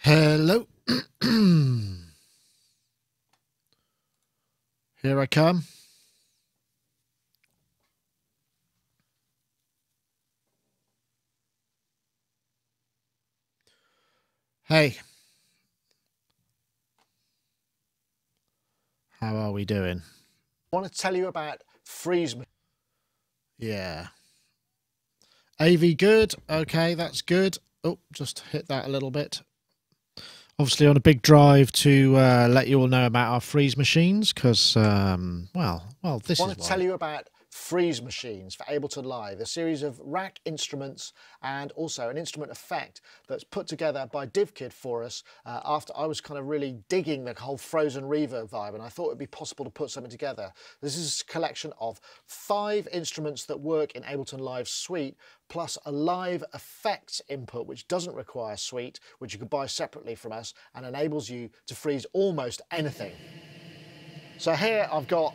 Hello. Here I come. Hey. How are we doing? I want to tell you about freeze. Yeah. AV good. Okay, that's good. Oh, just hit that a little bit. Obviously on a big drive to let you all know about our freeze machines because, well, this is I want to tell you about freeze machines for Ableton Live, a series of rack instruments and also an instrument effect that's put together by DivKid for us after I was kind of really digging the whole Frozen reverb vibe, and I thought it'd be possible to put something together. This is a collection of 5 instruments that work in Ableton Live Suite, plus a live effects input which doesn't require Suite, which you can buy separately from us and enables you to freeze almost anything. So here I've got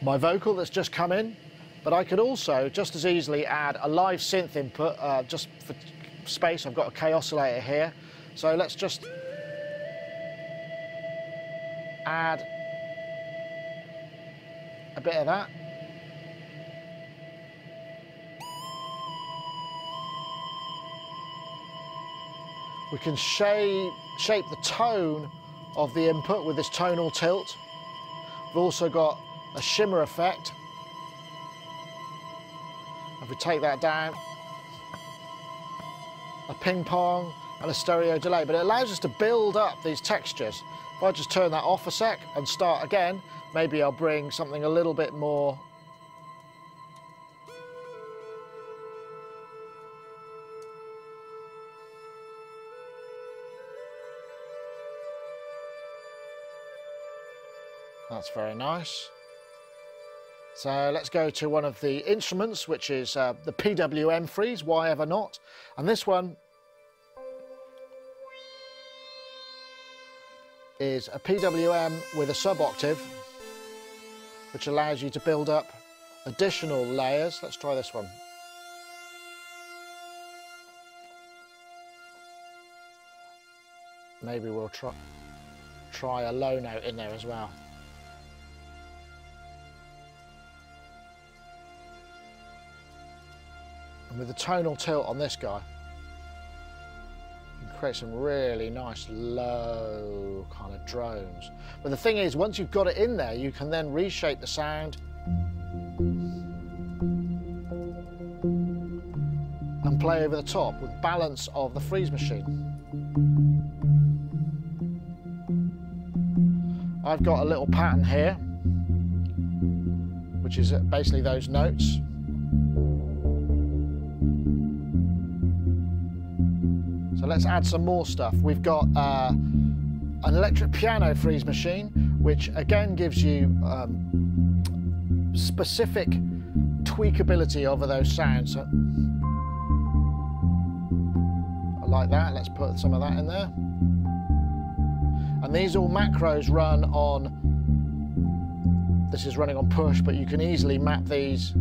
my vocal that's just come in, but I could also just as easily add a live synth input just for space. I've got a K oscillator here, so let's just add a bit of that. We can shape the tone of the input with this tonal tilt. We've also got a shimmer effect. If we take that down, a ping pong and a stereo delay, but it allows us to build up these textures. If I just turn that off a sec and start again, maybe I'll bring something a little bit more. That's very nice. So let's go to one of the instruments, which is the PWM freeze, why ever not? And this one is a PWM with a sub-octave, which allows you to build up additional layers. Let's try this one. Maybe we'll try a low note in there as well. And with the tonal tilt on this guy, you can create some really nice low kind of drones. But the thing is, once you've got it in there, you can then reshape the sound and play over the top with balance of the freeze machine. I've got a little pattern here, which is basically those notes. So let's add some more stuff. We've got an electric piano freeze machine, which again gives you specific tweakability over those sounds. So I like that. Let's put some of that in there. And these all macros run on, this is running on push, but you can easily map these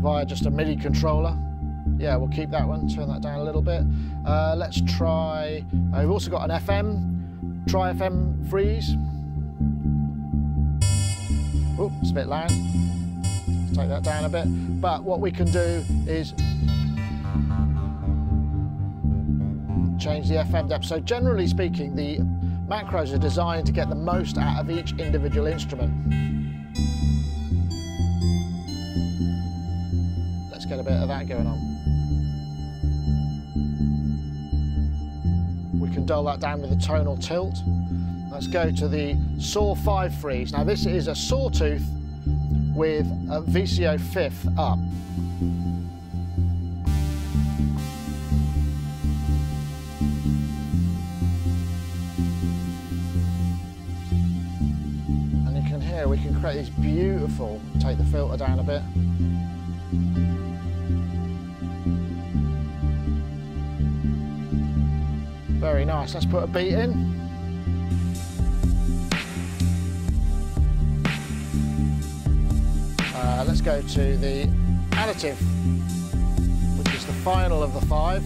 via just a MIDI controller. Yeah, we'll keep that one, turn that down a little bit. Let's try, we've also got an FM, try FM freeze. Oh, it's a bit loud. Let's take that down a bit. But what we can do is change the FM depth. So generally speaking, the macros are designed to get the most out of each individual instrument. Let's get a bit of that going on. We can dull that down with a tonal tilt. Let's go to the Saw 5 freeze. Now this is a sawtooth with a VCO 5th up. And you can hear we can create these beautiful, take the filter down a bit. Very nice. Let's put a beat in. go to the additive, which is the final of the 5.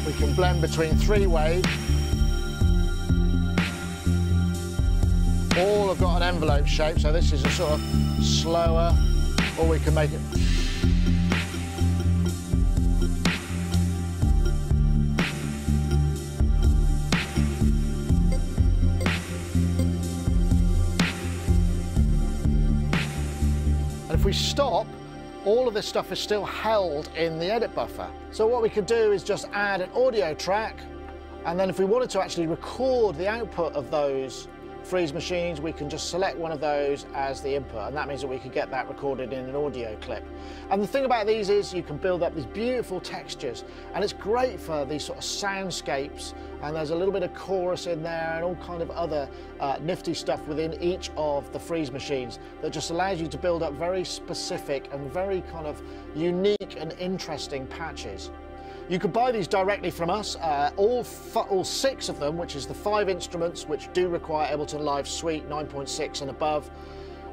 We can blend between 3 wave. All have got an envelope shape, so this is a sort of slower, or we can make it. And if we stop, all of this stuff is still held in the edit buffer. So what we could do is just add an audio track, and then if we wanted to actually record the output of those freeze machines, we can just select one of those as the input, and that means that we could get that recorded in an audio clip. And the thing about these is you can build up these beautiful textures, and it's great for these sort of soundscapes, and there's a little bit of chorus in there and all kind of other nifty stuff within each of the freeze machines that just allows you to build up very specific and very kind of unique and interesting patches. You could buy these directly from us, all 6 of them, which is the 5 instruments which do require Ableton Live Suite 9.6 and above,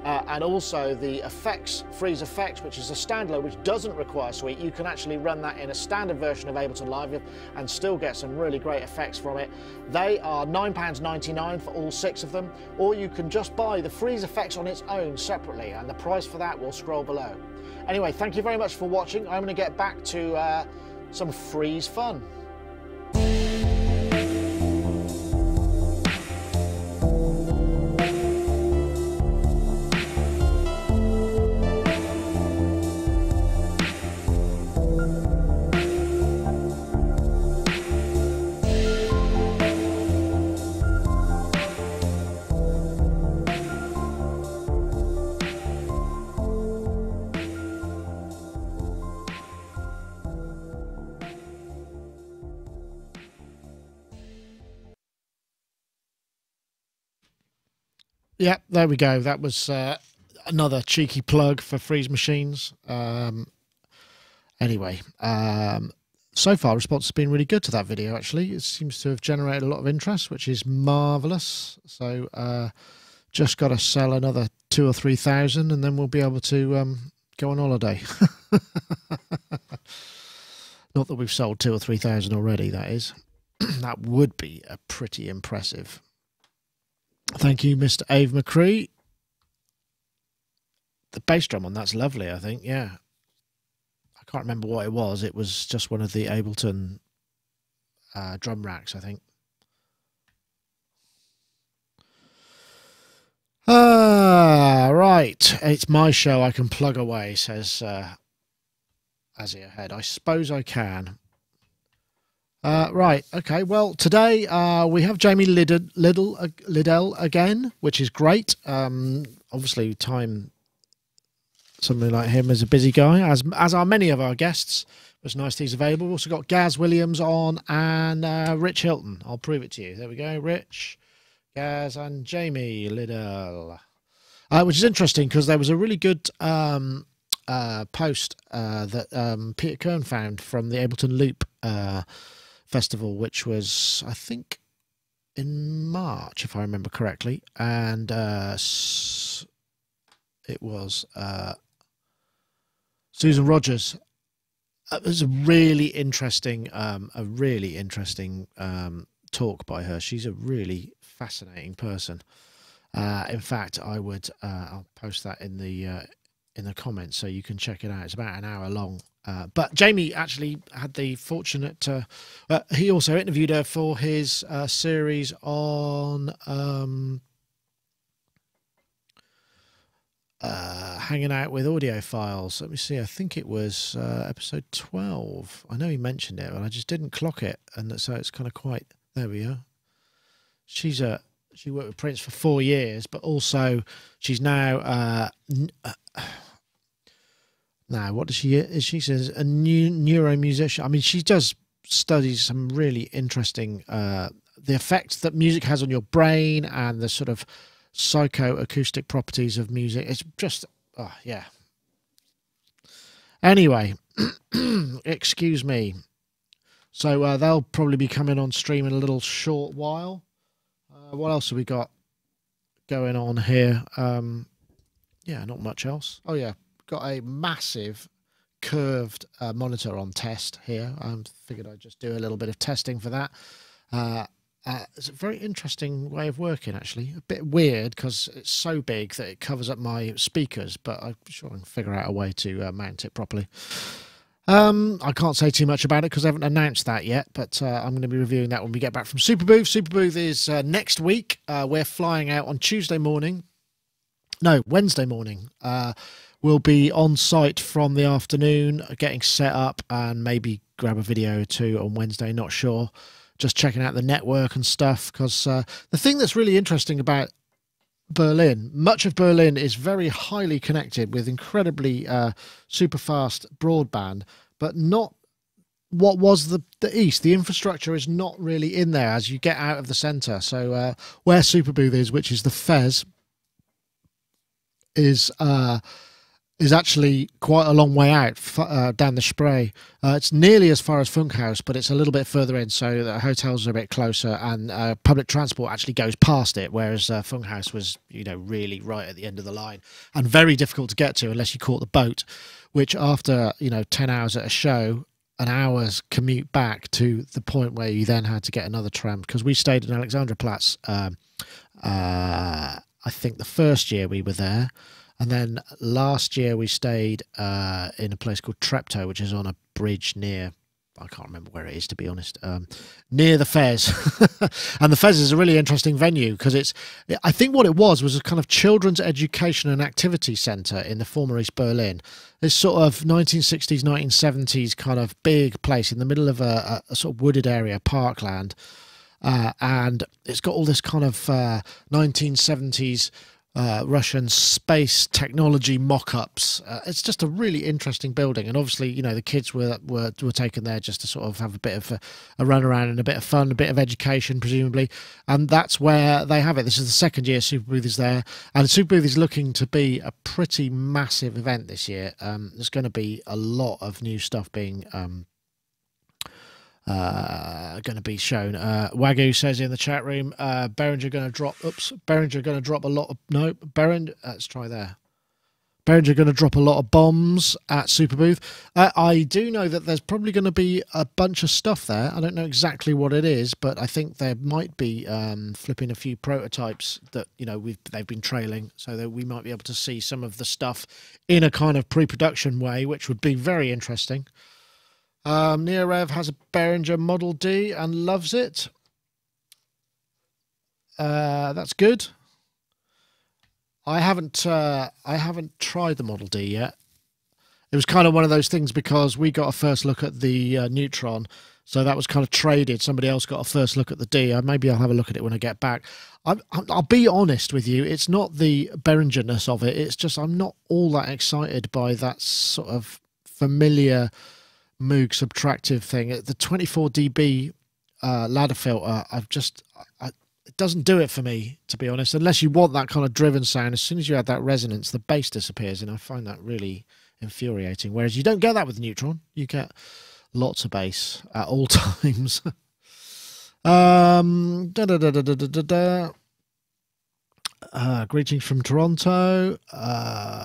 and also the effects, Freeze Effects, which is a standalone which doesn't require Suite. You can actually run that in a standard version of Ableton Live and still get some really great effects from it. They are £9.99 for all 6 of them, or you can just buy the Freeze Effects on its own separately, and the price for that will scroll below. Anyway, thank you very much for watching. I'm going to get back to some freeze fun. Yeah, there we go. That was another cheeky plug for freeze machines. Anyway, so far response has been really good to that video, actually. It seems to have generated a lot of interest, which is marvellous. So just got to sell another 2,000 or 3,000 and then we'll be able to go on holiday. Not that we've sold 2,000 or 3,000 already, that is. That would be a pretty impressive. Thank you, Mr. Ave McCree. The bass drum on that's lovely, I think, yeah. I can't remember what it was. It was just one of the Ableton drum racks, I think. Right. It's my show. I can plug away, says Azzy Ahead. I suppose I can. Right, okay, well, today we have Jamie Liddell again, which is great. Obviously, somebody like him is a busy guy, as are many of our guests. It was nice that he's available. We've also got Gaz Williams on and Rich Hilton. I'll prove it to you. There we go, Rich, Gaz and Jamie Liddell. Which is interesting because there was a really good post that Peter Kern found from the Ableton Loop festival, which was, I think, in March, if I remember correctly, and it was Susan Rogers. It was a really interesting talk by her. She's a really fascinating person. In fact, I'll post that in the comments so you can check it out. It's about an hour long. But Jamie actually had the fortunate he also interviewed her for his series on hanging out with audiophiles. Let me see, I think it was episode 12. I know he mentioned it, but I just didn't clock it, and so it's kind of quite, there we are. She worked with Prince for 4 years, but also she's now now, what does she is? She says a neuromusician. I mean, she does study some really interesting the effects that music has on your brain and the sort of psychoacoustic properties of music. It's just, oh yeah. Anyway, excuse me. So they'll probably be coming on stream in a little short while. What else have we got going on here? Yeah, not much else. Oh yeah, got a massive curved monitor on test here. I figured I'd just do a little bit of testing for that. It's a very interesting way of working, actually. A bit weird because it's so big that it covers up my speakers, but I'm sure I can figure out a way to mount it properly. I can't say too much about it because I haven't announced that yet, but I'm going to be reviewing that when we get back from Superbooth. Superbooth is next week. We're flying out on Tuesday morning. No, Wednesday morning. We'll be on site from the afternoon, getting set up, and maybe grab a video or two on Wednesday, not sure. Just checking out the network and stuff, because the thing that's really interesting about Berlin, much of Berlin is very highly connected with incredibly super fast broadband, but not what was the east. The infrastructure is not really in there as you get out of the centre. So where Superbooth is, which is the Fez, is actually quite a long way out down the Spree. It's nearly as far as Funkhaus, but it's a little bit further in, so the hotels are a bit closer, and public transport actually goes past it, whereas Funkhaus was, you know, really right at the end of the line and very difficult to get to unless you caught the boat, which after, you know, 10 hours at a show, an hour's commute back to the point where you then had to get another tram, because we stayed in Alexanderplatz, I think the first year we were there. And then last year we stayed in a place called Treptow, which is on a bridge near, I can't remember where it is, to be honest, near the Fez. And the Fez is a really interesting venue because I think what it was a kind of children's education and activity centre in the former East Berlin. This sort of 1960s, 1970s kind of big place in the middle of a sort of wooded area, parkland. And it's got all this kind of 1970s Russian space technology mock-ups. It's just a really interesting building, and obviously, you know, the kids were taken there just to sort of have a bit of a run around and a bit of fun, a bit of education, presumably, and that's where they have it. This is the second year Superbooth is there, and Superbooth is looking to be a pretty massive event this year. There's going to be a lot of new stuff being going to be shown. Wagyu says in the chat room, Behringer going to drop. Behringer going to drop a lot of. No, Behringer. Let's try there. Behringer going to drop a lot of bombs at Superbooth. I do know that there's probably going to be a bunch of stuff there. I don't know exactly what it is, but I think there might be flipping a few prototypes that, you know, they've been trailing, so that we might be able to see some of the stuff in a kind of pre-production way, which would be very interesting. Neorev has a Behringer Model D and loves it. That's good. I haven't tried the Model D yet. It was kind of one of those things because we got a first look at the Neutron, so that was kind of traded. Somebody else got a first look at the D. Maybe I'll have a look at it when I get back. I'll be honest with you. It's not the Behringer-ness of it. It's just I'm not all that excited by that sort of familiar Moog subtractive thing. The 24 dB ladder filter, it doesn't do it for me, to be honest, unless you want that kind of driven sound. As soon as you add that resonance, the bass disappears, and I find that really infuriating, whereas you don't get that with the Neutron. You get lots of bass at all times. Greetings from Toronto.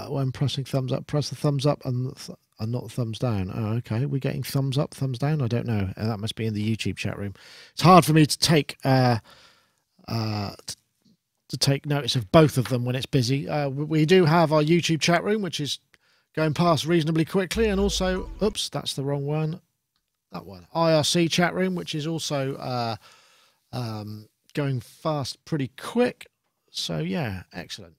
When pressing thumbs up, press the thumbs up and not thumbs down. Oh, okay. We're getting thumbs up, thumbs down. I don't know. That must be in the YouTube chat room. It's hard for me to take notice of both of them when it's busy. We do have our YouTube chat room, which is going past reasonably quickly, and also, oops, that's the wrong one. That one. IRC chat room, which is also going fast pretty quick. So yeah, excellent.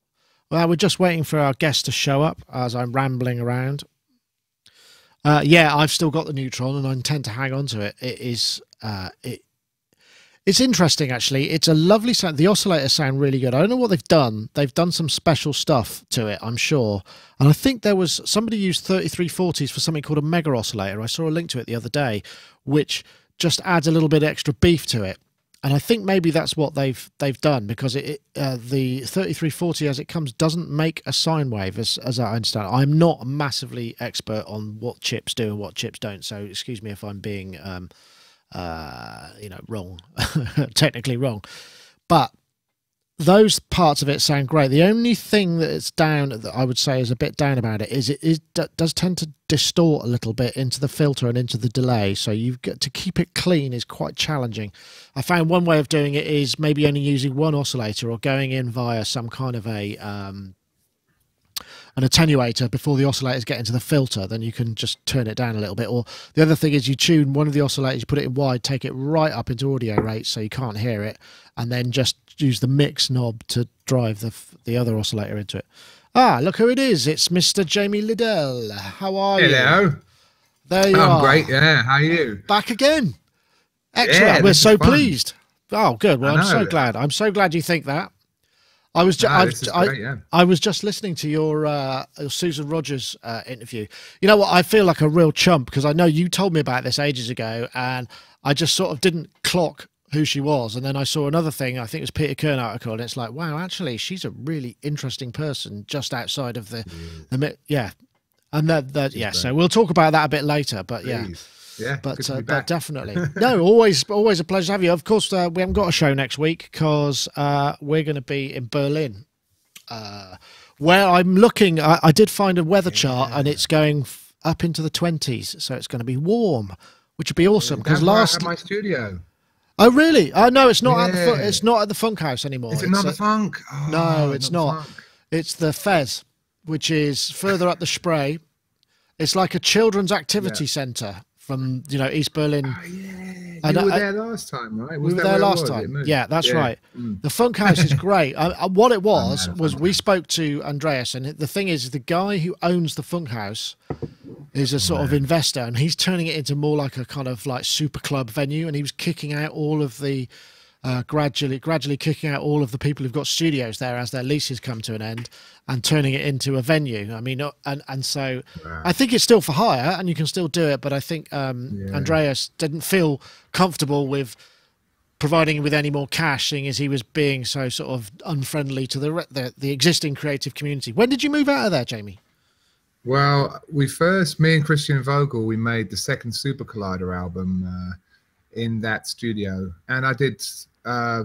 Well, we're just waiting for our guest to show up as I'm rambling around. Yeah, I've still got the Neutron and I intend to hang on to it. It's interesting, actually. It's a lovely sound. The oscillators sound really good. I don't know what they've done. They've done some special stuff to it, I'm sure. And I think there was somebody used 3340s for something called a mega oscillator. I saw a link to it the other day, which just adds a little bit extra beef to it. And I think maybe that's what they've done, because the 3340 as it comes doesn't make a sine wave, as I understand. I'm not massively expert on what chips do and what chips don't, so excuse me if I'm being you know, wrong, technically wrong, but those parts of it sound great. The only thing that it's down, that I would say is a bit down about it, is does tend to distort a little bit into the filter and into the delay. So you've got to keep it clean is quite challenging. I found one way of doing it is maybe only using one oscillator or going in via some kind of a an attenuator before the oscillators get into the filter. Then you can just turn it down a little bit. Or the other thing is you tune one of the oscillators, you put it in wide, take it right up into audio rate so you can't hear it, and then just use the mix knob to drive the other oscillator into it. Ah, look who it is. It's Mr. Jamie Liddell. How are you? Hello. There you are. I'm great, yeah. How are you? Back again. Excellent. Yeah, We're so fun. pleased. Oh, good. Well, I'm so glad. I'm so glad you think that. I was just listening to your Susan Rogers interview. You know what? I feel like a real chump because I know you told me about this ages ago, and I just sort of didn't clock who she was. And then I saw another thing. I think it was Peter Kern article, and it's like, wow, actually, she's a really interesting person just outside of the yeah. And yeah. So we'll talk about that a bit later. But yeah. Yeah, but definitely. No, always a pleasure to have you. Of course, we haven't got a show next week because we're going to be in Berlin, where I'm looking. I did find a weather chart, and it's going up into the 20s, so it's going to be warm, which would be awesome. Because last my studio. Oh really? Oh no, it's not it's not at the Funk House anymore. Is it not the Funk? Oh, no, it's not. It's the Fez, which is further up the Spree. It's like a children's activity centre. From, you know, East Berlin. Oh, yeah. You were there last time, right? We were there last time. Yeah, that's right. The Funk House is great. What it was we spoke to Andreas, and the thing is, the guy who owns the Funk House is a sort of investor, and he's turning it into more like a kind of like super club venue, and he was kicking out all of the gradually kicking out all of the people who've got studios there as their leases come to an end, and turning it into a venue. I mean, and so I think it's still for hire, and you can still do it. But I think Andreas didn't feel comfortable with providing him with any more cash, seeing as he was being so sort of unfriendly to the existing creative community. When did you move out of there, Jamie? Well, me and Christian Vogel, we made the second Super Collider album in that studio, and I did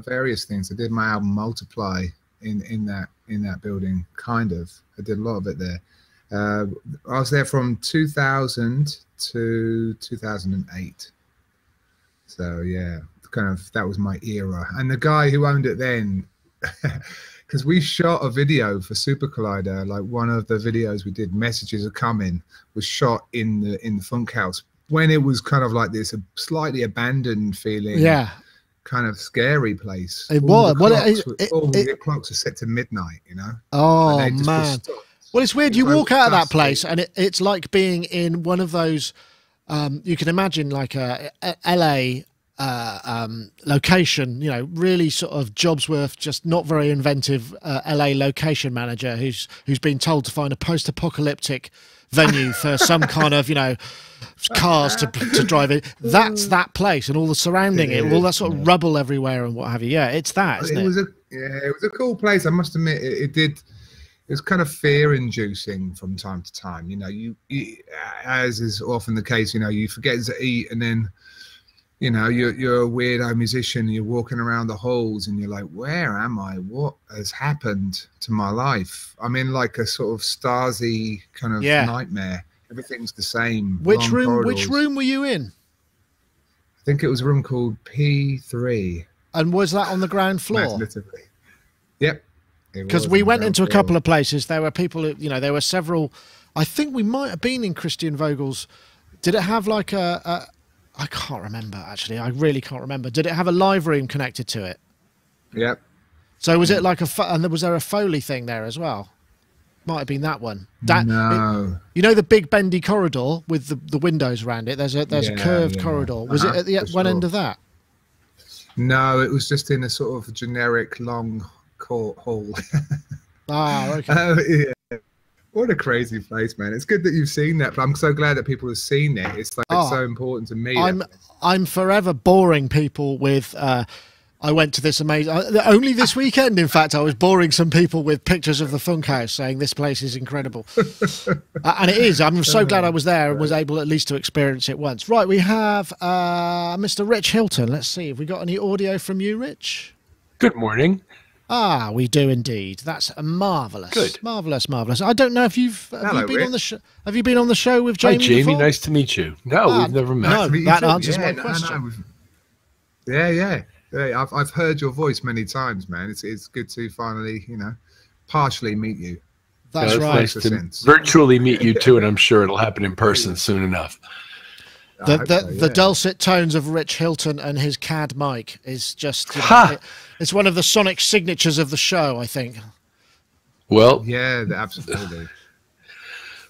various things. I did my album Multiply in that building, kind of. I did a lot of it there. I was there from 2000 to 2008. So yeah, that was my era. And the guy who owned it then, because we shot a video for Super Collider, like one of the videos we did, Messages Are Coming, was shot in the Funk House when it was kind of like this slightly abandoned feeling. Yeah. Kind of scary place. It was. All the clocks are set to midnight, you know. Oh man. Well, it's weird. You walk out of that place, and it's like being in one of those. You can imagine like a LA location. You know, really sort of Jobsworth, just not very inventive LA location manager who's been told to find a post-apocalyptic venue for some kind of, you know, cars to drive it. That's that place, and all the surrounding it, all that sort of rubble everywhere and what have you. Yeah, it's that, isn't it? It was a cool place. I must admit, it was kind of fear-inducing from time to time. You know, you as is often the case, you know, you forget to eat, and then, you know, you're a weirdo musician, and you're walking around the halls, and you're like, where am I? What has happened to my life? I'm in like a sort of Stasi kind of nightmare. Everything's the same. Which room were you in? I think it was a room called P3. And was that on the ground floor? Literally. Yep. Because we went into a couple of places. There were people who, you know, there were several. I think we might have been in Christian Vogel's. Did it have like a I can't remember, actually. I really can't remember. Did it have a live room connected to it? Yep. So was it like and was there a Foley thing there as well? Might have been that one. No. You know the big bendy corridor with the windows around it? There's a curved corridor. Was it at the one end of that? No, it was just in a sort of generic long court hall. Ah, okay. Yeah. What a crazy place, man. It's good that you've seen that, but I'm so glad that people have seen it. It's like it's so important to me. I'm forever boring people with I went to this amazing. Only this weekend, in fact, I was boring some people with pictures of the Funkhouse, saying this place is incredible, and it is. I'm so glad I was there and was able at least to experience it once. Right, we have Mr. Rich Hilton. Let's see if we got any audio from you, Rich. Good morning. Ah, we do indeed. That's marvelous. Good. Marvelous, marvelous. I don't know if you've Hello, been Rich. on the show. Have you been on the show with Jamie? Hi, Jamie. before? Nice to meet you. No, we've never met. No, Meet you that too. answers my No, question. Yeah. I've heard your voice many times, man. It's good to finally, partially meet you. That's It's right. nice to virtually meet you too, and I'm sure it'll happen in person soon enough. The dulcet tones of Rich Hilton and his CAD mic is just, it's one of the sonic signatures of the show, I think. Well, Yeah, absolutely.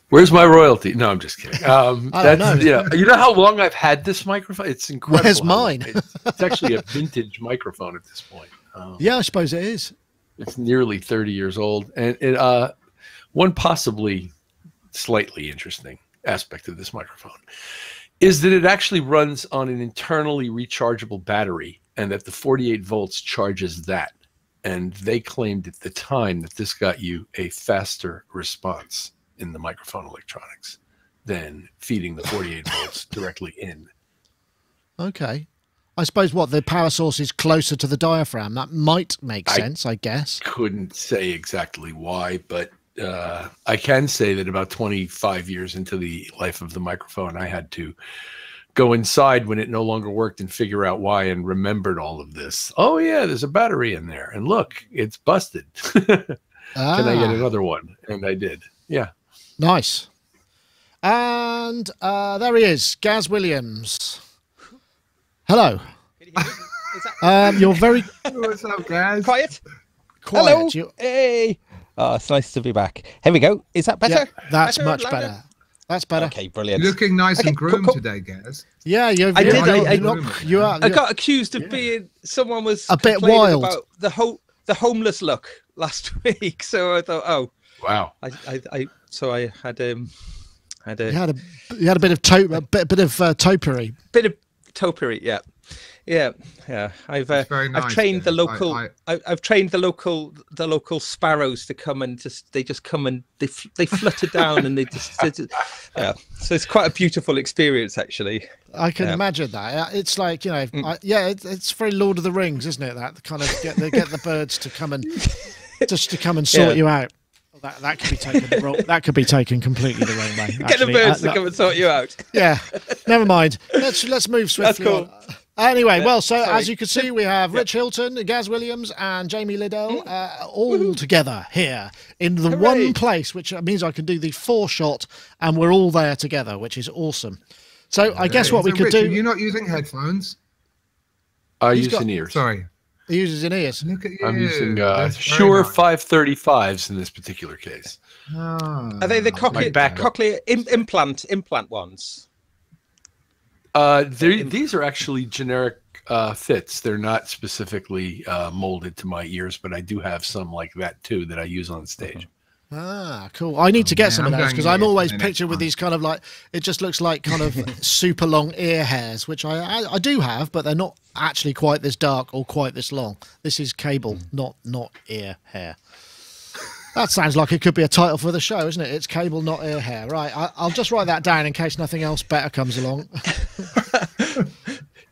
where's my royalty? No, I'm just kidding. I don't know. You know how long I've had this microphone? It's incredible. Where's how long mine? It's actually a vintage microphone at this point. Yeah, I suppose it is. It's nearly 30 years old. And one possibly slightly interesting aspect of this microphone is that it actually runs on an internally rechargeable battery, and that the 48 volts charges that. And they claimed at the time that this got you a faster response in the microphone electronics than feeding the 48 volts directly in. Okay. I suppose the power source is closer to the diaphragm. That might make sense, I guess. Couldn't say exactly why, but I can say that about 25 years into the life of the microphone, I had to go inside when it no longer worked and figure out why, and remembered all of this. Oh yeah, there's a battery in there, and look, it's busted. Can I get another one? And I did. Yeah. Nice. And there he is, Gaz Williams. Hello. Can you hear me? Is that You're very What's up, guys? quiet? quiet. Hello. Hey. Oh, it's nice to be back. Here we go. Is that better? Yeah, that's Better, much louder? better. That's better. Okay, brilliant. You're looking nice Okay, and groomed cool. today, Gaz. Yeah, you're, I did, you are. I got accused of being someone was A bit complaining wild. about the homeless look last week. So I thought, oh, Wow. I had a you had a bit of topiary. bit of topiary, yeah. I've very nice, I've trained the Gaz. local I've trained the local sparrows to come and they just come and they flutter down and they just yeah. So it's quite a beautiful experience actually. I can imagine that. It's like it's very Lord of the Rings, isn't it? That kind of get the birds to come and sort you out. That could be taken wrong. That could be taken completely the wrong way. Get the birds to come and sort you out. Yeah, never mind. Let's move swiftly. That's cool. On. Anyway, well, so Sorry. as you can see, we have Rich Hilton, Gaz Williams, and Jamie Liddell all together here in the one place, which means I can do the 4-shot, and we're all there together, which is awesome. So I guess what we could Rich, do. Are you not using headphones? I He's use got- an ears. Sorry. He uses in ears. Look at you. I'm using That's very Shure nice. 535s in this particular case. Ah, Are they the My backup. cochlear implant ones? These are actually generic fits. They're not specifically molded to my ears, but I do have some like that too that I use on stage. Ah, cool. I need to get man, some of I'm those going because I'm ears always for the next pictured with one. these kind of like, it just looks like kind of super long ear hairs, which I do have, but they're not actually quite this dark or quite this long. This is cable, not ear hair. That sounds like it could be a title for the show, isn't it? It's cable, not ear hair. Right, I'll just write that down in case nothing else better comes along.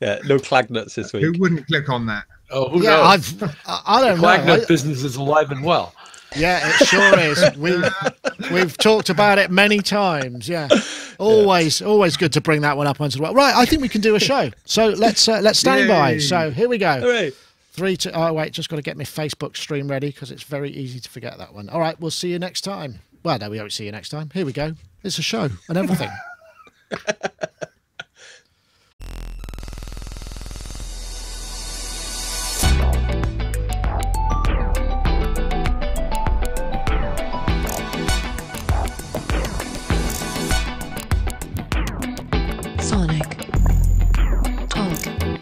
Yeah, no Clagnuts this Who week. wouldn't click on that? Oh, who Yeah, knows? I don't know. Clagnut business is alive and well. Yeah, it sure is. We've talked about it many times. Yeah, always good to bring that one up onto the well. Right, I think we can do a show. So let's stand by. Yay. So here we go. Hooray. 3, 2. Oh wait, just got to get my Facebook stream ready because it's very easy to forget that one. All right, we'll see you next time. Well, no, we won't see you next time. Here we go. It's a show and everything. Sonic. Talk.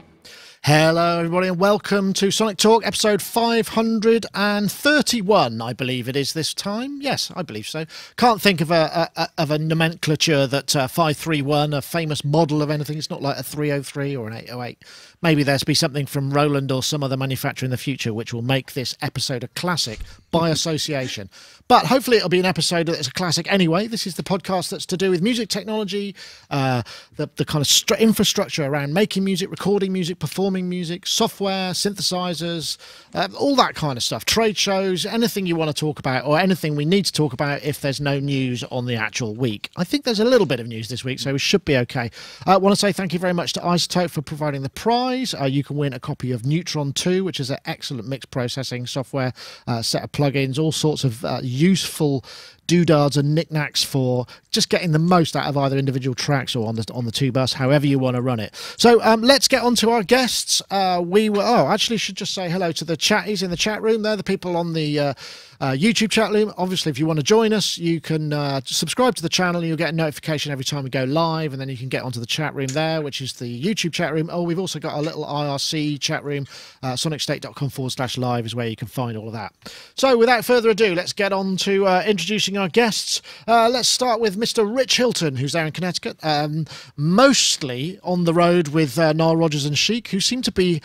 Hello, everybody, and welcome to Sonic Talk, episode 531, I believe it is this time. Yes, I believe so. Can't think of a nomenclature that 531, a famous model of anything. It's not like a 303 or an 808. Maybe there's be something from Roland or some other manufacturer in the future which will make this episode a classic by association. But hopefully it'll be an episode that's a classic anyway. This is the podcast that's to do with music technology, the kind of infrastructure around making music, recording music, performing music, software, synthesizers, all that kind of stuff. Trade shows, anything you want to talk about, or anything we need to talk about if there's no news on the actual week. I think there's a little bit of news this week, so we should be okay. I want to say thank you very much to Isotope for providing the prize. You can win a copy of Neutron 2, which is an excellent mix processing software, set of plugins, all sorts of useful doodads and knickknacks for just getting the most out of either individual tracks or on the two bus, however you want to run it. So let's get on to our guests. Actually should just say hello to the chatties in the chat room. They're the people on the YouTube chat room. Obviously, if you want to join us, you can subscribe to the channel and you'll get a notification every time we go live, and then you can get onto the chat room there, which is the YouTube chat room. Oh, we've also got a little IRC chat room. Sonicstate.com/live is where you can find all of that. So without further ado, let's get on to introducing our guests. Let's start with Mr. Rich Hilton, who's there in Connecticut, mostly on the road with Nile Rodgers and Chic, who seem to be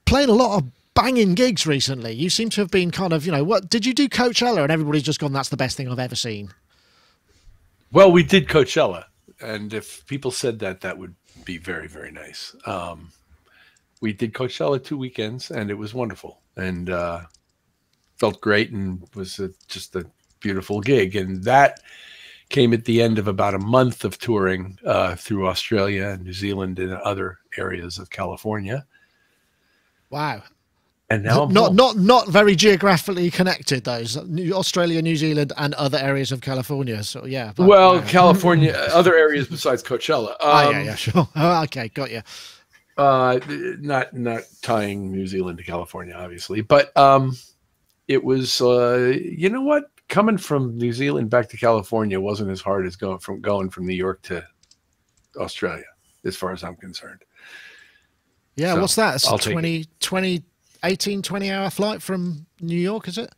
playing a lot of banging gigs recently. You seem to have been kind of, what did you do, Coachella? And everybody's just gone, that's the best thing I've ever seen. Well, we did Coachella, and if people said that, that would be very, very nice. We did Coachella 2 weekends, and it was wonderful, and felt great, and was just a beautiful gig. And that came at the end of about a month of touring through Australia and New Zealand and other areas of California. Wow. And now not very geographically connected, those Australia, New Zealand, and other areas of California. So yeah. Well, California, other areas besides Coachella. Yeah, sure. Okay, got you. Not tying New Zealand to California, obviously, but it was. You know what? Coming from New Zealand back to California wasn't as hard as going from New York to Australia, as far as I'm concerned. Yeah, so what's that? It's I'll 20-hour flight from New York, is it?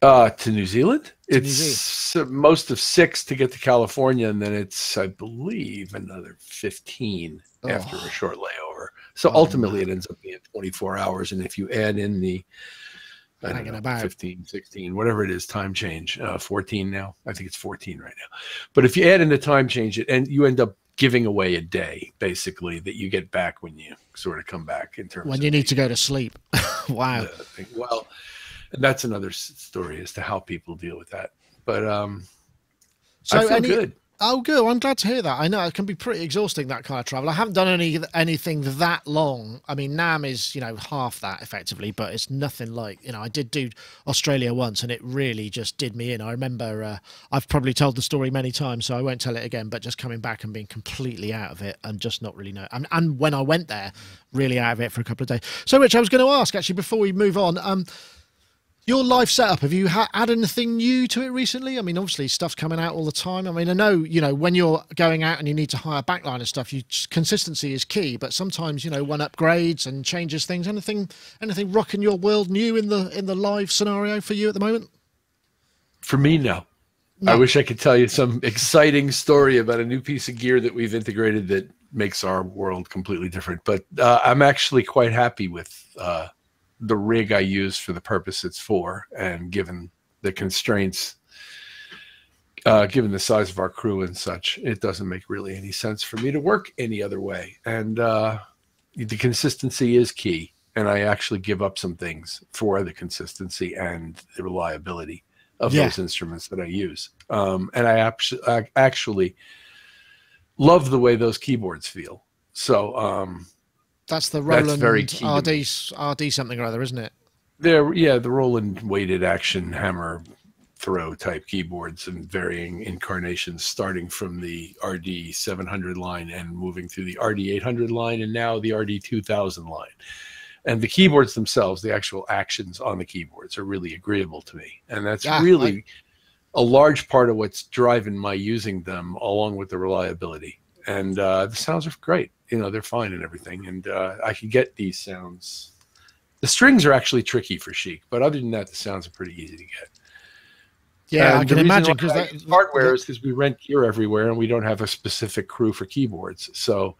To New Zealand? It's most of 6 to get to California, and then it's, I believe, another 15 after a short layover. So ultimately it ends up being 24 hours, and if you add in the 15, 16, whatever it is, time change, 14 now. I think it's 14 right now. But if you add in the time change, and you end up giving away a day, basically, that you get back when you sort of come back in terms when of you need to go to sleep. Wow. Well, and that's another story as to how people deal with that. But so I feel good. Oh, good. I'm glad to hear that. I know it can be pretty exhausting, that kind of travel. I haven't done anything that long. I mean, NAMM is, half that effectively, but it's nothing like, I did do Australia once and it really just did me in. I remember, I've probably told the story many times, so I won't tell it again, but just coming back and being completely out of it and just not really know. And when I went there, really out of it for a couple of days. So, Rich, I was going to ask, actually, before we move on, your live setup, have you had anything new to it recently? I mean, obviously stuff's coming out all the time. I mean, I know, when you're going out and you need to hire backline and stuff, consistency is key, but sometimes, one upgrades and changes things. Anything rocking your world new in the live scenario for you at the moment? For me, no. I wish I could tell you some exciting story about a new piece of gear that we've integrated that makes our world completely different. But I'm actually quite happy with the rig I use for the purpose it's for, and given the constraints, given the size of our crew and such, it doesn't make really any sense for me to work any other way. And the consistency is key, and I actually give up some things for the consistency and the reliability of those instruments that I use. And I actually love the way those keyboards feel. So that's the Roland RD something or other, isn't it? The Roland weighted action hammer throw type keyboards in varying incarnations, starting from the RD 700 line and moving through the RD 800 line, and now the RD 2000 line. And the keyboards themselves, the actual actions on the keyboards, are really agreeable to me, and that's really a large part of what's driving my using them, along with the reliability. and the sounds are great. You know, they're fine and everything, and I can get these sounds. The strings are actually tricky for Chic, but other than that, the sounds are pretty easy to get. Yeah, And I can imagine, because that hardware is because we rent gear everywhere and we don't have a specific crew for keyboards. So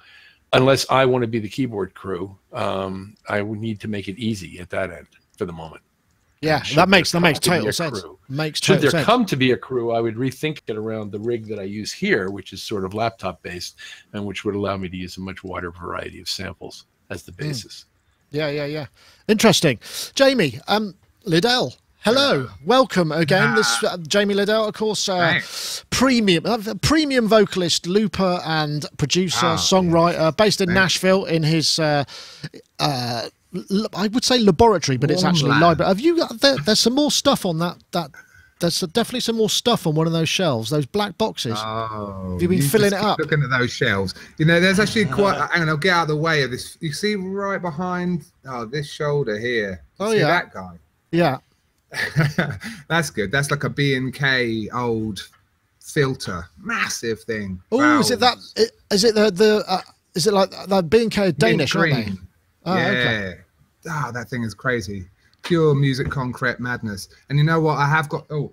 unless I want to be the keyboard crew, I would need to make it easy at that end for the moment. Yeah, that makes total sense. Should there come to be a crew, I would rethink it around the rig that I use here, which is sort of laptop based, and which would allow me to use a much wider variety of samples as the basis. Yeah. Interesting. Jamie, Liddell. Hello, welcome again. This Jamie Liddell, of course, premium vocalist, looper, and producer, songwriter, based in Nashville. In his, I would say laboratory, but it's actually library. Have you got there's some more stuff on that? There's definitely some more stuff on one of those shelves, those black boxes. Oh, have you been filling it up? Looking at those shelves, you know, there's actually quite. Hang on, I'll get out of the way of this. You see right behind this shoulder here. See that guy. Yeah. That's good. That's like a B&K old filter, massive thing. Oh, is it that? Is it is it like the B&K Danish? Aren't they? Oh, yeah. Okay. That thing is crazy. Pure music concrete madness. And you know what? I have got. Oh,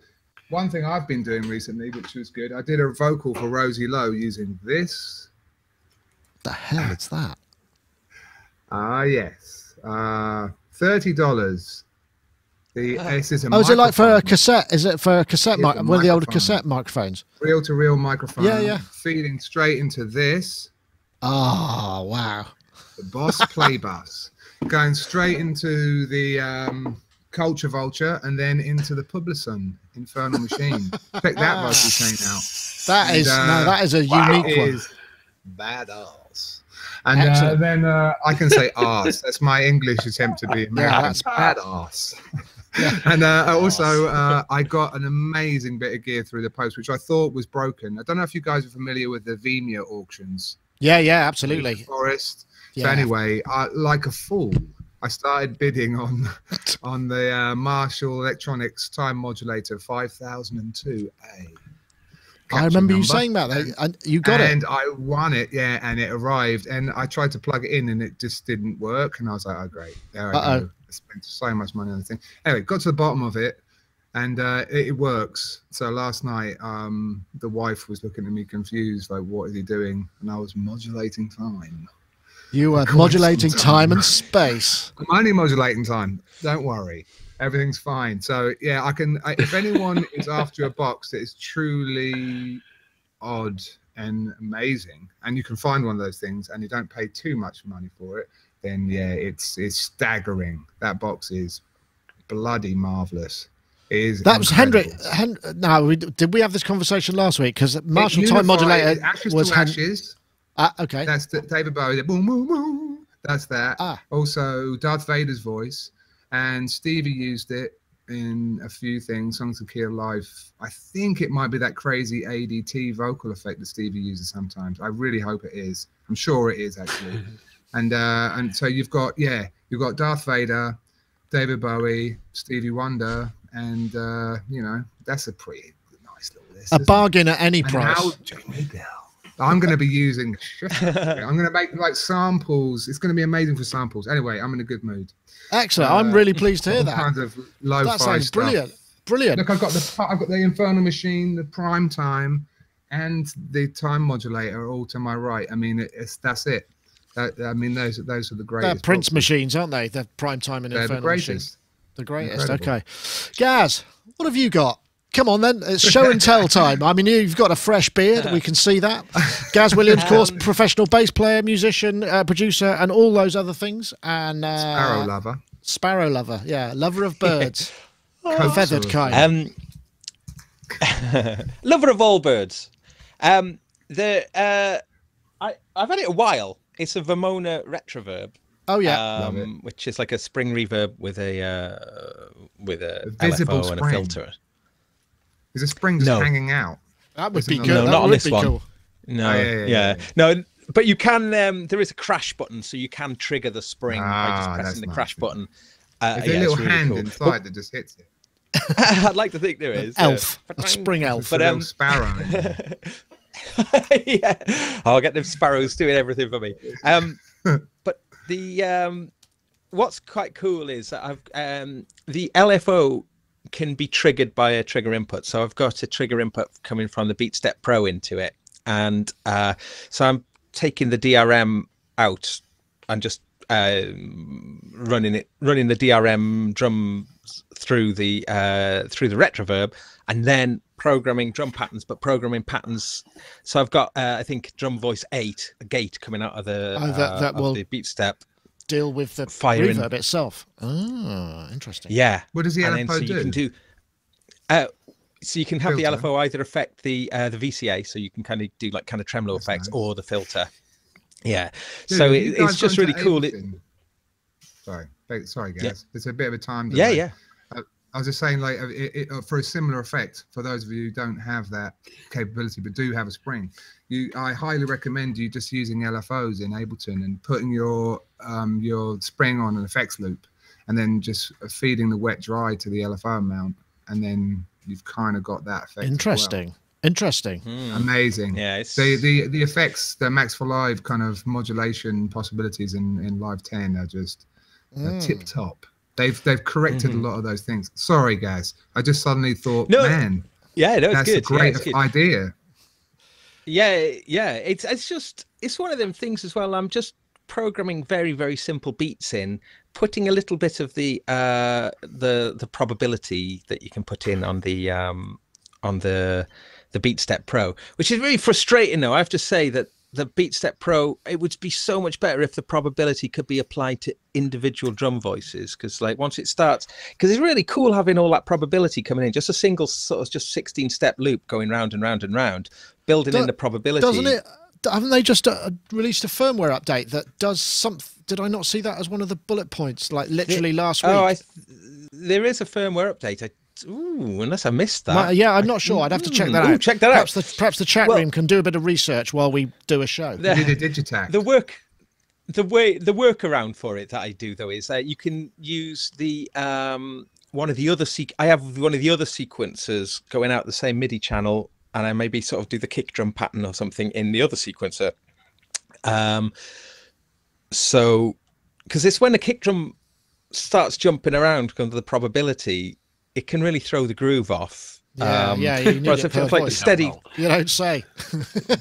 one thing I've been doing recently, which was good. I did a vocal for Rosie Lowe using this. The hell is that? Yes. $30. This is a is it like for a cassette? Is it for a cassette mic? One of the older cassette microphones? Reel-to-reel microphone. Yeah. Feeding straight into this. Oh, wow. The Boss Play Bus. Going straight into the Culture Vulture and then into the Publison Infernal Machine. Check that vocal chain out. That is a unique one. Badass. And then I can say arse. That's my English attempt to be American. Yeah, that's badass. And also, I got an amazing bit of gear through the post, which I thought was broken. I don't know if you guys are familiar with the Vimeo auctions. Yeah, absolutely. Forest. Yeah. So anyway, like a fool, I started bidding on the Marshall Electronics time modulator 5002A. I remember you saying about that, and you got it. And I won it, and it arrived, and I tried to plug it in, and it just didn't work, and I was like, oh, great. There I go. I spent so much money on the thing. Anyway, got to the bottom of it, and it works. So last night, the wife was looking at me confused, like, what is he doing? And I was modulating time. You were modulating time and space. I'm only modulating time. Don't worry. Everything's fine. So yeah, if anyone is after a box that is truly odd and amazing, and you can find one of those things and you don't pay too much money for it, then yeah, it's staggering. That box is bloody marvelous. That was Hendrik. No, did we have this conversation last week? Because Marshall Time Modulator was Ashes. Okay. That's David Bowie. Boom, boom, boom. That's that. Also, Darth Vader's voice. And Stevie used it in a few things, Songs of Key of Life. I think it might be that crazy ADT vocal effect that Stevie uses sometimes. I really hope it is. I'm sure it is, actually. And so you've got Darth Vader, David Bowie, Stevie Wonder, and that's a pretty nice little list. A bargain at any price. I'm going to be using. I'm going to make like samples. It's going to be amazing for samples. Anyway, I'm in a good mood. Excellent. I'm really pleased to hear that. Kinds of lo-fi that sounds stuff. Brilliant. Look, I've got the Infernal Machine, the Prime Time, and the Time Modulator all to my right. I mean, that's it. Those are the greatest. They're Prince machines, aren't they? The Prime Time and Infernal Machine. The greatest. Incredible. Okay, Gaz, what have you got? Come on then, it's show and tell time. I mean, you've got a fresh beard, we can see that. Gaz Williams, of course, professional bass player, musician, producer, and all those other things. And Sparrow lover, yeah, lover of birds, feathered kind. Lover of all birds. I've had it a while. It's a Vermona Retroverb. Oh yeah, which is like a spring reverb with a visible LFO and a filter. Is a spring just hanging out? That would be good. No, not on this one. Cool. No, yeah. No, but you can. There is a crash button, so you can trigger the spring by just pressing the crash button. Is there a little hand inside that just hits it? I'd like to think there is. Elf, a spring elf, but sparrow. Yeah, I'll get them sparrows doing everything for me. But the what's quite cool is that I've the LFO can be triggered by a trigger input. So I've got a trigger input coming from the BeatStep Pro into it, and so I'm taking the DRM out and just running the DRM drum through the retroverb, and then programming drum patterns, but programming patterns. So I've got I think drum voice 8, a gate coming out of the that will the BeatStep. Deal with the Firing. reverb itself. Oh, interesting. Yeah. What does the And then LFO so do? you can do so you can have Filter. the LFO either affect the VCA, so you can kind of do like kind of tremolo That's effects, nice. or the filter. Yeah. Dude, So have you guys it's just gone really to cool. Ableton? Sorry, guys. Yeah. It's a bit of a time Yeah, delay. yeah. I was just saying, like, for a similar effect, for those of you who don't have that capability but do have a spring, I highly recommend you just using LFOs in Ableton and putting your spring on an effects loop, and then just feeding the wet dry to the LFO mount, and then you've kind of got that effect. Interesting. Interesting. Amazing. Yeah, it's The effects, the Max for Live kind of modulation possibilities in Live 10 are just tip top. They've corrected a lot of those things. Sorry, guys. I just suddenly thought, man, yeah, no, it's that's good. a great it's good. idea. Yeah, it's one of them things as well. I'm just programming very, very simple beats in, putting a little bit of the probability that you can put in on the BeatStep Pro, which is really frustrating though. I have to say that the BeatStep Pro, it would be so much better if the probability could be applied to individual drum voices, because like once it starts, because it's really cool having all that probability coming in, just a single sort of just 16-step loop going round and round and round, building in the probability. Doesn't it? Haven't they just released a firmware update that does something? Did I not see that as one of the bullet points, like literally last week? Oh, there is a firmware update. Unless I missed that. Yeah, I'm not sure. I'd have to check that out. Check that out. Perhaps the chat room can do a bit of research while we do a show. You did a digitac. The workaround for it that I do though is that you can use the one of the other sequencers going out the same MIDI channel, and I maybe sort of do the kick drum pattern or something in the other sequencer. So because it's when the kick drum starts jumping around because of the probability, it can really throw the groove off. Yeah, you need it per like voice. steady. You don't say.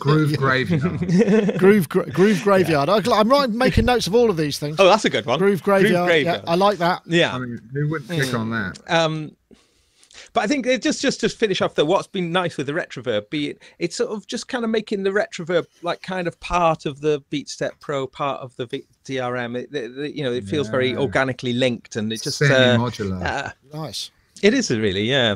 Groove Graveyard. Groove Graveyard. I'm right making notes of all of these things. Oh, that's a good one. Groove Graveyard. Yeah, I like that. Yeah. I mean, who wouldn't click on that? But I think just to finish off, what's been nice with the retroverb, it's sort of just kind of making the retroverb like kind of part of the BeatStep Pro, part of the DRM. It feels very organically linked, and it just semi-modular. Nice. It is really, yeah.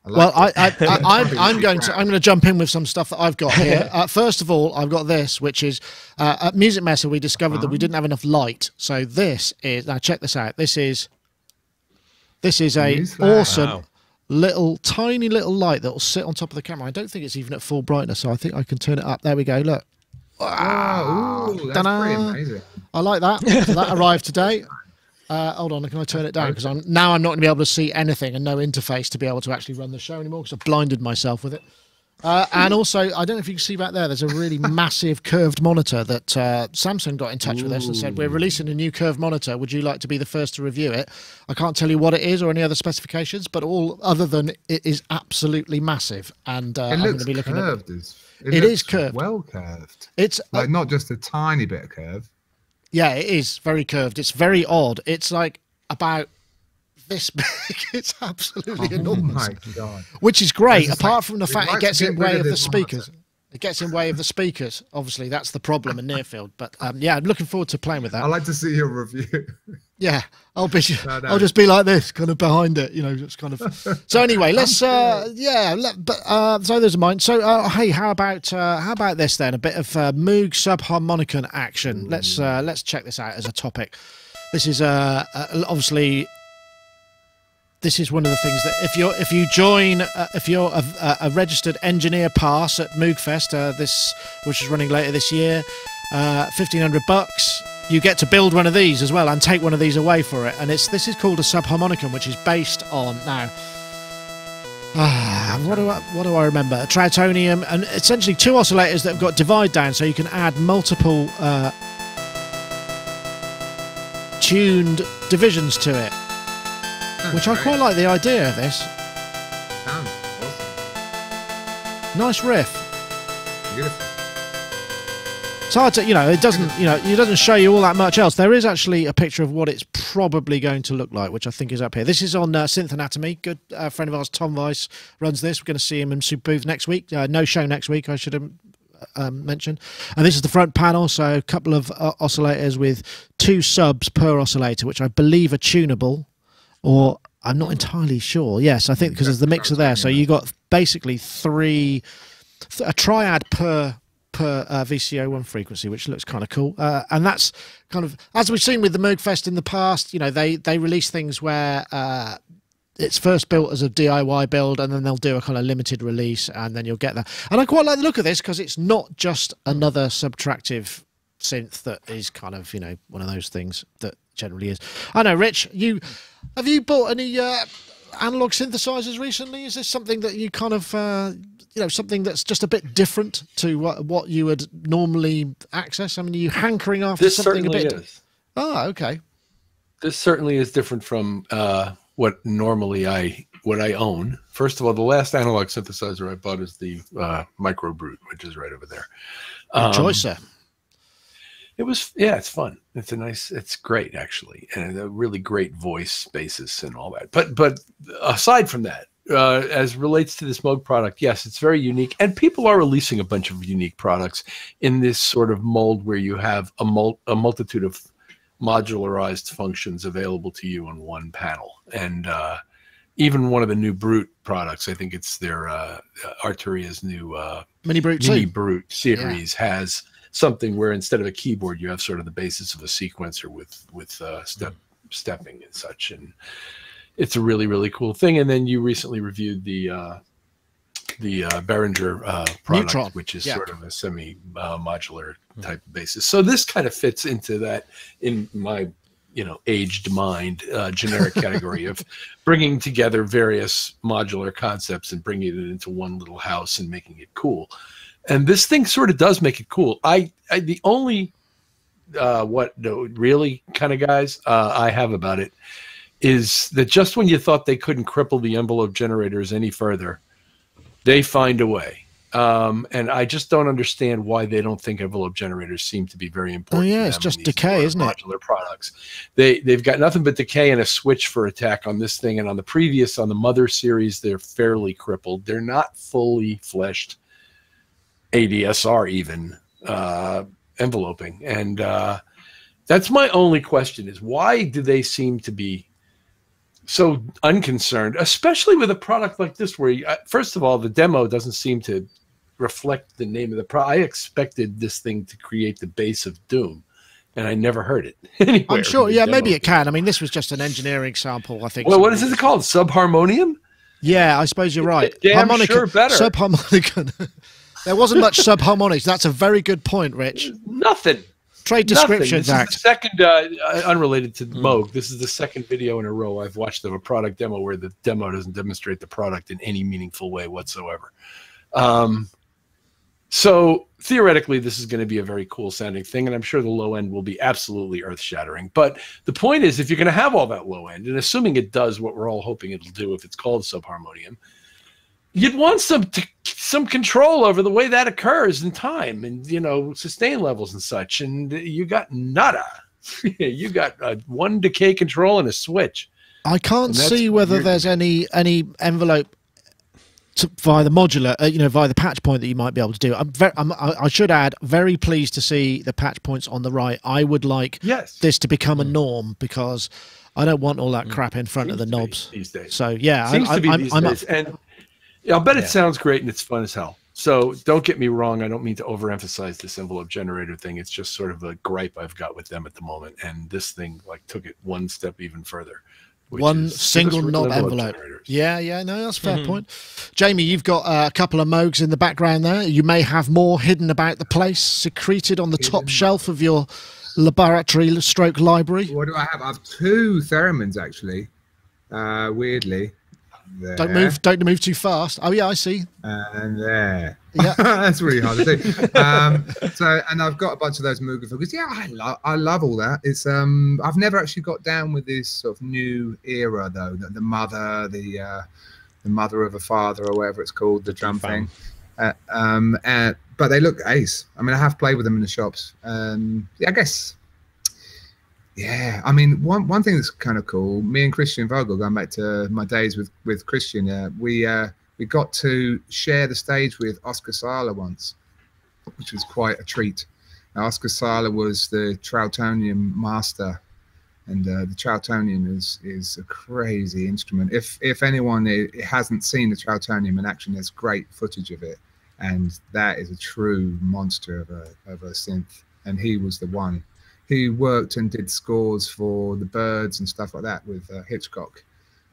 Well, I'm going to jump in with some stuff that I've got here. First of all, I've got this, which is at Music Messa. We discovered that we didn't have enough light, so this is now. Check this out. This is a awesome tiny little light that will sit on top of the camera. I don't think it's even at full brightness, so I think I can turn it up. There we go. Look. Wow, that's pretty amazing. I like that. So that arrived today. Hold on, can I turn it down? Because I'm not going to be able to see anything and no interface to be able to actually run the show anymore because I've blinded myself with it. And also, I don't know if you can see back there, there's a really massive curved monitor that Samsung got in touch with us and said, we're releasing a new curved monitor. Would you like to be the first to review it? I can't tell you what it is or any other specifications, but all other than it is absolutely massive. And I'm going to be looking curved. at it. It is curved. Well curved. It's like not just a tiny bit of curve. Yeah, it is very curved. It's very odd. It's like about this big. It's absolutely enormous. Oh my God. Which is great, Like, apart from the fact it gets in way of the speakers. Monitor. It gets in way of the speakers. Obviously, that's the problem in near field. But yeah, I'm looking forward to playing with that. I'd like to see your review. Yeah, I'll just be like this, kind of behind it, just kind of. So anyway, let's so there's mine. So hey, how about this then? A bit of Moog subharmonicon action. Let's check this out as a topic. This is obviously. This is one of the things that if you're a registered engineer pass at Moogfest, which is running later this year, $1,500. You get to build one of these as well and take one of these away for it. And this is called a subharmonicon, which is based on now. what do I remember? A Trautonium, and essentially 2 oscillators that have got divide down, so you can add multiple tuned divisions to it, which I quite like the idea of this. Sounds awesome. Nice riff. Beautiful. It's hard to, it doesn't, it doesn't show you all that much else. There is actually a picture of what it's probably going to look like, which I think is up here. This is on Synth Anatomy. Good friend of ours, Tom Weiss, runs this. We're going to see him in Super Booth next week. No show next week, I should have mentioned. And this is the front panel, so a couple of oscillators with 2 subs per oscillator, which I believe are tunable, or I'm not entirely sure. Yes, I think because there's the mixer there. So you got basically a triad per VCO1 frequency, which looks kind of cool, and that's kind of, as we've seen with the Moogfest in the past, they release things where it's first built as a DIY build, and then they'll do a kind of limited release, and then you'll get that. And I quite like the look of this because it's not just another subtractive synth that is kind of one of those things that generally is. I know, Rich, have you bought any analog synthesizers recently? Is this something that you kind of something that's just a bit different to what you would normally access? I mean, are you hankering after something a bit? Is. Oh, okay. This certainly is different from what I own. First of all, the last analog synthesizer I bought is the Micro Brute, which is right over there. Good choice, sir. It was, it's fun. It's great actually, and a really great voice basis and all that. But aside from that, as relates to this Moog product, yes, it's very unique, and people are releasing a bunch of unique products in this sort of mold where you have a multitude of modularized functions available to you on one panel. And even one of the new Brute products, I think it's their Arturia's new Mini Brute series, has something where instead of a keyboard, you have sort of the basis of a sequencer with stepping and such. And it's a really, really cool thing. And then you recently reviewed the Behringer product, Neutron, which is sort of a semi-modular type of basis. So this kind of fits into that, in my aged mind, generic category of bringing together various modular concepts and bringing it into one little house and making it cool. And this thing sort of does make it cool. The only really kind of guys I have about it is that just when you thought they couldn't cripple the envelope generators any further, they find a way. And I just don't understand why they don't think envelope generators seem to be very important. Oh yeah, it's just decay, isn't it? Modular products. They've got nothing but decay and a switch for attack on this thing. And on the Mother series, they're fairly crippled. They're not fully fleshed ADSR even enveloping. And that's my only question, is why do they seem to be so unconcerned, especially with a product like this where first of all, the demo doesn't seem to reflect the name of the product. I expected this thing to create the base of Doom, and I never heard it anywhere. I'm sure, maybe it can. I mean, this was just an engineering sample, I think. Well, what is it called? Subharmonium? Yeah, I suppose you're right. Damn sure better. Subharmonica. There wasn't much subharmonics. That's a very good point, Rich. Nothing. Trade Descriptions Act. This is the second, unrelated to Moog, this is the second video in a row I've watched of a product demo where the demo doesn't demonstrate the product in any meaningful way whatsoever. So theoretically, this is going to be a very cool sounding thing, and I'm sure the low end will be absolutely earth shattering. But the point is, if you're going to have all that low end, and assuming it does what we're all hoping it'll do if it's called subharmonium, you'd want some control over the way that occurs in time, and sustain levels and such. And you got nada. You got one decay control and a switch. I can't see whether there's any envelope via the modular, via the patch point that you might be able to do. I should add, very pleased to see the patch points on the right. I would like this to become a norm, because I don't want all that crap in front of the knobs these days. So yeah, I'm up. And I'll bet it sounds great and it's fun as hell. So don't get me wrong. I don't mean to overemphasize this envelope generator thing. It's just sort of a gripe I've got with them at the moment. And this thing took it one step even further. One single knob envelope. Yeah, no, that's a fair point. Jamie, you've got a couple of Moogs in the background there. You may have more hidden about the place, secreted on the top shelf of your laboratory library. What do I have? I have 2 theremins, actually, weirdly. there. Don't move too fast. Oh yeah, I see. And there. Yeah. That's really hard to do. So, and I've got a bunch of those Muga figures. Yeah, I love all that. It's I've never actually got down with this sort of new era though. The mother, the mother of a father, or whatever it's called, the drum thing. But they look ace. I mean, I have played with them in the shops. Yeah, I guess. Yeah, I mean, one thing that's kind of cool. Me and Christian Vogel, going back to my days with Christian, we got to share the stage with Oscar Sala once, which was quite a treat. Now, Oscar Sala was the Trautonium master, and the Trautonium is a crazy instrument. If anyone hasn't seen the Trautonium in action, there's great footage of it, and that is a true monster of a synth. And he was the one. He worked and did scores for the Birds and stuff like that with Hitchcock.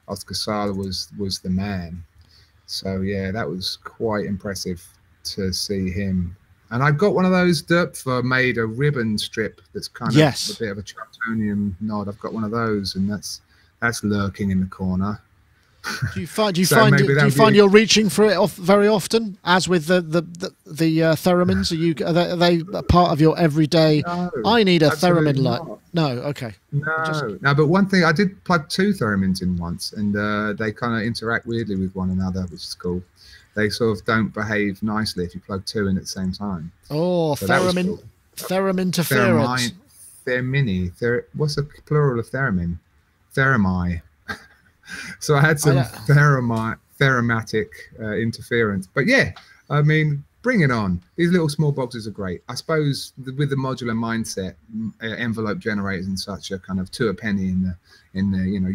Oscar Sala was the man. So yeah, that was quite impressive to see him. And I've got one of those Dupfer made a ribbon strip that's kind of a bit of a Trautonium nod. I've got one of those, and that's lurking in the corner. Do you find you're reaching for it very often, as with the theremins? Are they a part of your everyday? No, I need a theremin light. No, okay. No. But one thing, I did plug 2 theremins in once, and they kind of interact weirdly with one another, which is cool. They sort of don't behave nicely if you plug 2 in at the same time. Oh, so theremin interference. Theremini. What's the plural of theremin? Theremi. So I had some therematic interference. But yeah, I mean, bring it on. These little small boxes are great. I suppose with the modular mindset, envelope generators and such are kind of 2 a penny in the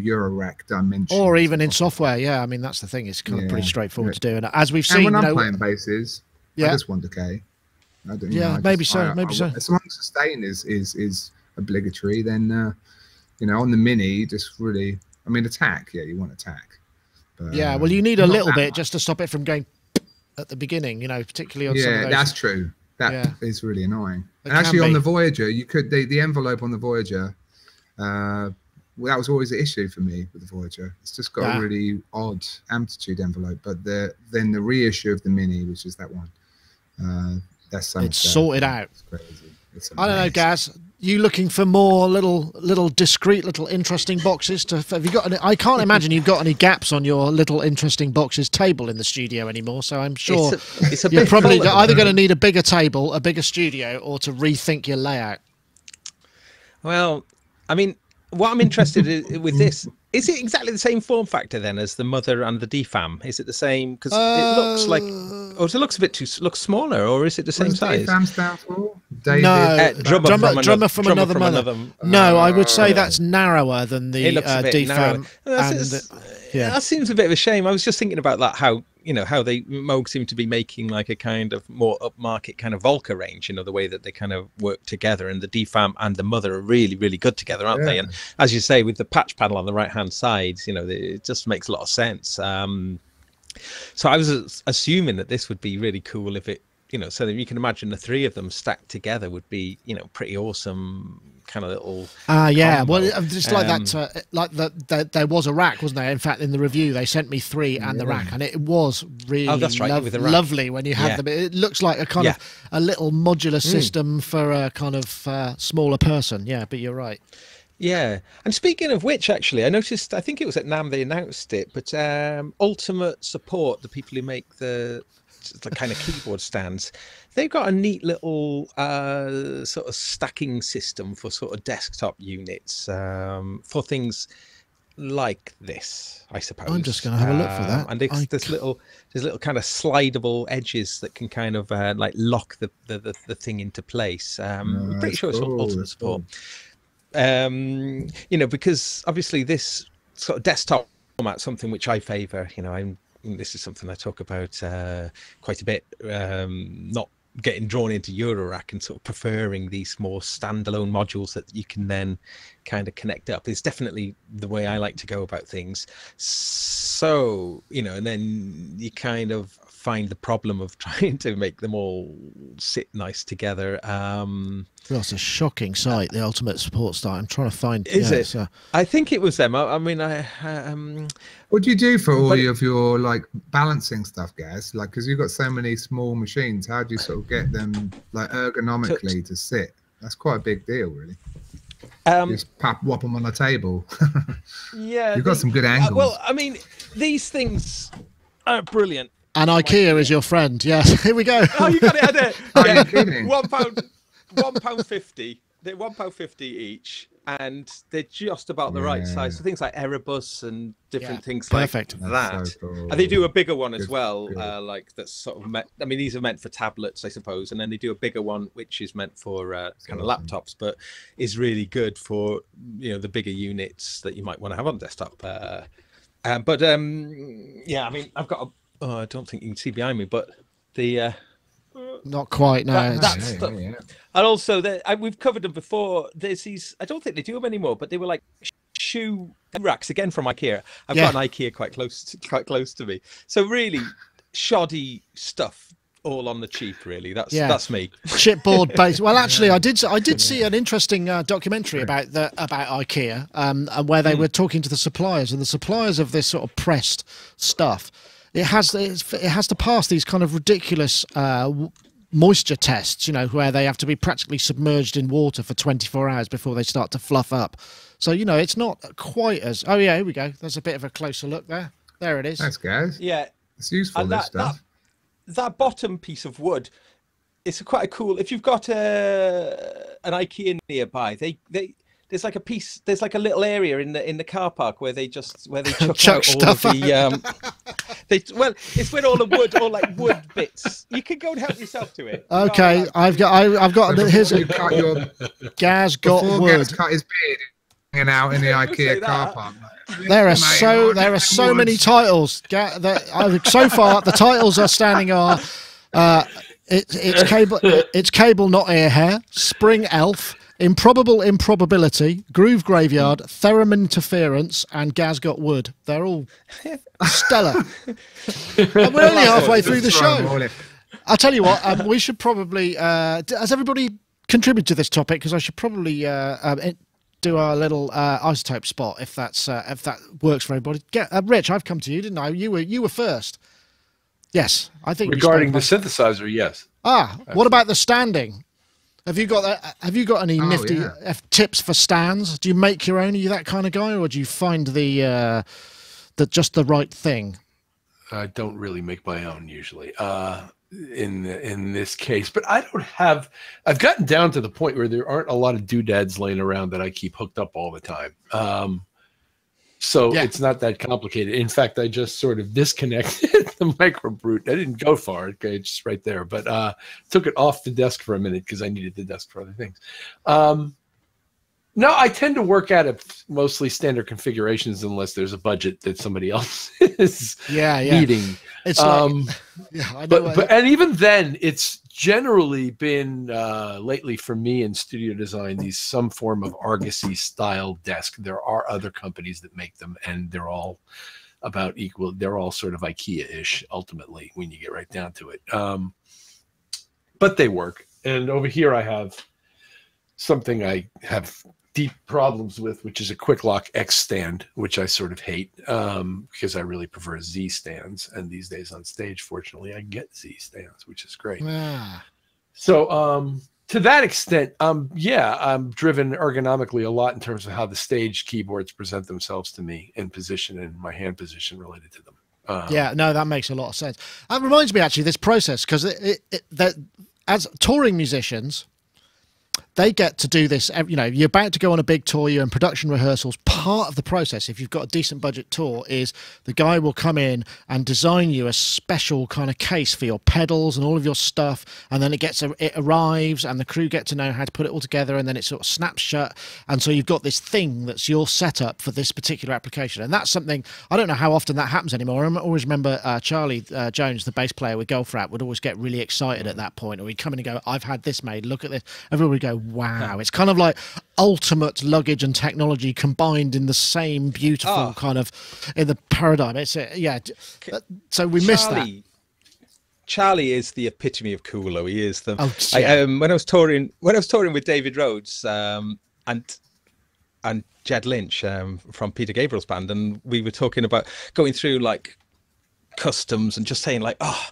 Eurorack dimension. Or even in software, yeah. I mean, that's the thing. It's kind of pretty straightforward to do. And as we've seen, when I'm playing basses, I just want decay. Maybe so. As long as sustain is obligatory, then on the Mini, just really. I mean, attack. Yeah, you want attack. But, yeah, well, you need a little bit just to stop it from going at the beginning. Particularly on some of those. That's true. That is really annoying. And actually, on the Voyager, you could the envelope on the Voyager. That was always the issue for me with the Voyager. It's just got a really odd amplitude envelope. But then the reissue of the Mini, which is that one, that's so it's sorted out. It's crazy. I don't know, Gaz. You looking for more little discreet, little interesting boxes? Have you got any? I can't imagine you've got any gaps on your little interesting boxes table in the studio anymore. So I'm sure you're probably either going to need a bigger table, a bigger studio, or to rethink your layout. Well, I mean, what I'm interested in with this, is it exactly the same form factor then as the Mother and the DFAM? Is it the same? Because it looks like, it looks a bit looks smaller, or is it the same size? DFAM stand for? David? No, drummer from another mother. No, I would say that's narrower than the DFAM. That seems a bit of a shame. I was just thinking about that, how they Moog seem to be making like a kind of more upmarket kind of Volca range, the way that they kind of work together, and the DFAM and the Mother are really, really good together, aren't they? And as you say, with the patch panel on the right hand side, it just makes a lot of sense. So I was assuming that this would be really cool if it, so that you can imagine the 3 of them stacked together would be, pretty awesome kind of little. Yeah. Well, just like that, like that, there was a rack, wasn't there? In fact, in the review, they sent me 3 and the rack, and it was really lovely when you have them. It looks like a kind of a little modular system for a kind of smaller person. Yeah, but you're right. Yeah, and speaking of which, actually, I noticed, I think it was at NAMM they announced it, but Ultimate Support, the people who make the kind of keyboard stands, they've got a neat little sort of stacking system for sort of desktop units for things like this, I suppose. I'm just going to have a look for that. And there's little kind of slidable edges that can kind of like lock the thing into place. I'm pretty sure it's Ultimate Support. Because obviously this sort of desktop format, something which I favor, this is something I talk about quite a bit, not getting drawn into Eurorack and sort of preferring these more standalone modules that you can then kind of connect up. It's definitely the way I like to go about things. So, and then you kind of find the problem of trying to make them all sit nice together. Well, it's a shocking sight, the Ultimate Support Start. I'm trying to find. Is it? I think it was them. I mean, What do you do for all of your like balancing stuff, Gaz? Like, because you've got so many small machines, how do you sort of get them like ergonomically to sit? That's quite a big deal, really. Just whop them on a table. Yeah, you've got some good angles. Well, I mean, these things are brilliant. And IKEA is your friend. Yes, here we go. Oh, you got it out there. Are you kidding? £1.50. They're £1.50 each, and they're just about the right size. So things like Erebus and different things like that. So cool. And they do a bigger one as well, like that's sort of I mean, these are meant for tablets, I suppose, and then they do a bigger one which is meant for kind of laptops, but is really good for the bigger units that you might want to have on desktop. Yeah, I mean, I've got I don't think you can see behind me, but the not quite. No, and also we've covered them before. There's these. I don't think they do them anymore, but they were like shoe racks again from IKEA. I've got an IKEA quite close to me. So really shoddy stuff, all on the cheap. Really, that's me. Chipboard based. Well, actually, I did see an interesting documentary about IKEA, and where they were talking to the suppliers, and the suppliers of this sort of pressed stuff. It has to pass these kind of ridiculous moisture tests, where they have to be practically submerged in water for 24 hours before they start to fluff up. So, it's not quite as... Oh, yeah, here we go. There's a bit of a closer look there. There it is. Thanks, guys. Yeah. It's useful, and this stuff. That bottom piece of wood, it's quite a cool... If you've got an IKEA nearby, there's like a little area in the car park where they chuck out all of the it's where all the wood bits. You can go and help yourself to it. Okay, I've got here's a Gaz got wood. Gaz cut his beard hanging out in the IKEA car park. There are so many titles. So far the titles are standing are it's cable not ear hair, spring elf, improbable improbability, groove graveyard, theremin interference, and Gaz got wood. They're all stellar. And we're only halfway through the show. I'll tell you what, we should probably has everybody contributed to this topic? Because I should probably do our little isotope spot if that works for everybody. Rich, I've come to you, didn't I? You were first. Yes, I think regarding the synthesizer, yes. What about the standing? Have you got any nifty tips for stands? Do you make your own? Are you that kind of guy, or do you find the just the right thing? I don't really make my own usually. In this case, but I don't have. I've gotten down to the point where there aren't a lot of doodads laying around that I keep hooked up all the time. So it's not that complicated. In fact, I just sort of disconnected the microbrute. I didn't go far. Okay, it's just right there. But took it off the desk for a minute because I needed the desk for other things. No, I tend to work out of mostly standard configurations unless there's a budget that somebody else is needing. It's I know. And even then, it's generally been lately for me in studio design some form of Argosy style desk. There are other companies that make them, and they're all about equal. They're all sort of IKEA-ish ultimately when you get right down to it. But they work. And over here I have something I have deep problems with, which is a quick lock X stand, which I sort of hate because I really prefer Z stands. And these days on stage, fortunately, I get Z stands, which is great. So to that extent, I'm driven ergonomically a lot in terms of how the stage keyboards present themselves to me in position and my hand position related to them. That makes a lot of sense. That reminds me actually of this process, because that as touring musicians, they get to do this. You're about to go on a big tour, you're in production rehearsals. Part of the process, if you've got a decent budget tour, is the guy will come in and design you a special kind of case for your pedals and all of your stuff, and then it arrives and the crew get to know how to put it all together, and then it sort of snaps shut, and so you've got this thing that's your setup for this particular application. And that's something, I don't know how often that happens anymore. I always remember Charlie Jones, the bass player with Goldfrapp, would always get really excited at that point, or he'd come in and go, I've had this made, look at this. Everyone would go, wow. It's kind of like ultimate luggage and technology combined in the same beautiful kind of in the paradigm. It's so we missed that. Charlie is the epitome of cool. He is the. Oh, yeah. When I was touring with David Rhodes and Jed Lynch from Peter Gabriel's band, and we were talking about going through like customs and just saying like, oh,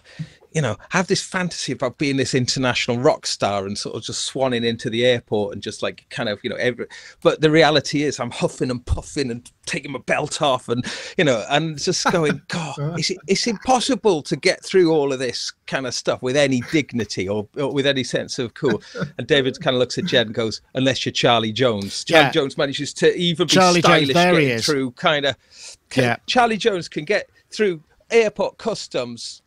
you know, have this fantasy about being this international rock star and sort of just swanning into the airport and just like kind of, you know, but the reality is I'm huffing and puffing and taking my belt off and, you know, and just going, God, it's impossible to get through all of this kind of stuff with any dignity or with any sense of cool. And David kind of looks at Jed and goes, unless you're Charlie Jones. Charlie Jones manages to even be stylish getting through kind of, Charlie Jones can get through airport customs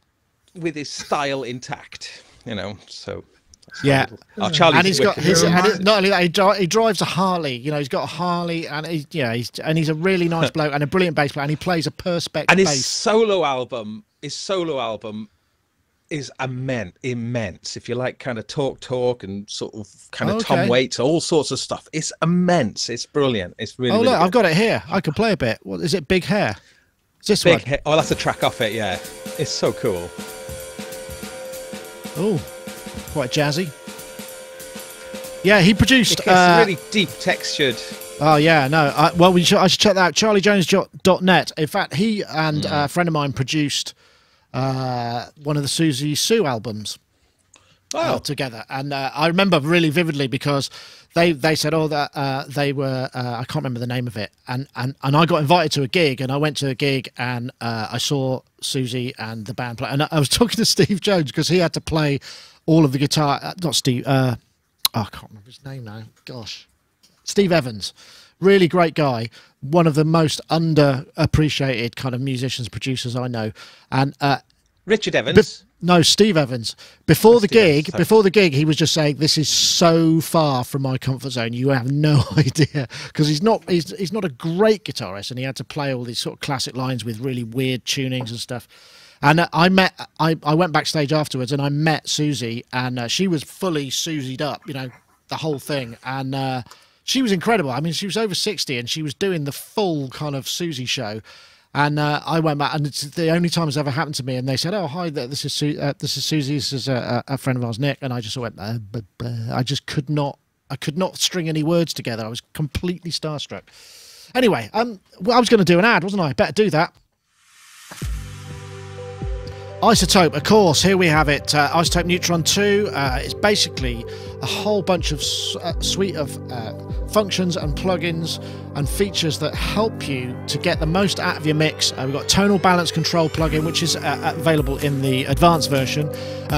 with his style intact, you know. So and he's got his, and not only that, he drives a Harley. You know, he's got a Harley, and he's a really nice bloke and a brilliant bass player, and he plays a Perspex and bass. His solo album is immense. If you like kind of talk and sort of kind of Tom Waits, all sorts of stuff, it's immense. It's brilliant. It's really. Oh, really look, good. I've got it here. I can play a bit. What is it? Big Hair. Is this Big one? Hair. Oh, that's a track off it. Yeah, it's so cool. Oh, quite jazzy. Yeah, he produced. It's really deep textured. Oh yeah, no. I should check that out. CharlieJones.net. In fact, he and a friend of mine produced one of the Susie Sue albums together, and I remember really vividly because they said, that they were I can't remember the name of it, and I got invited to a gig, and I went to the gig, and I saw Susie and the band play, and I was talking to Steve Jones because he had to play all of the guitar. Not Steve. I can't remember his name now. Gosh, Steve Evans, really great guy, one of the most underappreciated kind of musicians, producers I know, and Richard Evans. No, Steve Evans. Before the gig, he was just saying, "This is so far from my comfort zone. You have no idea," because he's not a great guitarist, and he had to play all these sort of classic lines with really weird tunings and stuff. And I went backstage afterwards, and I met Susie, and she was fully Susied up, you know, the whole thing, and she was incredible. I mean, she was over 60, and she was doing the full kind of Susie show. And I went back, and it's the only time it's ever happened to me. And they said, "Oh, hi, this is Susie. This is a friend of ours, Nick." And I just went, I just could not string any words together. I was completely starstruck. Anyway, I was going to do an ad, wasn't I? Better do that. Isotope, of course, here we have it. Isotope Neutron 2. It's basically a whole bunch of suite of functions and plugins and features that help you to get the most out of your mix. We've got Tonal Balance Control plugin, which is available in the advanced version.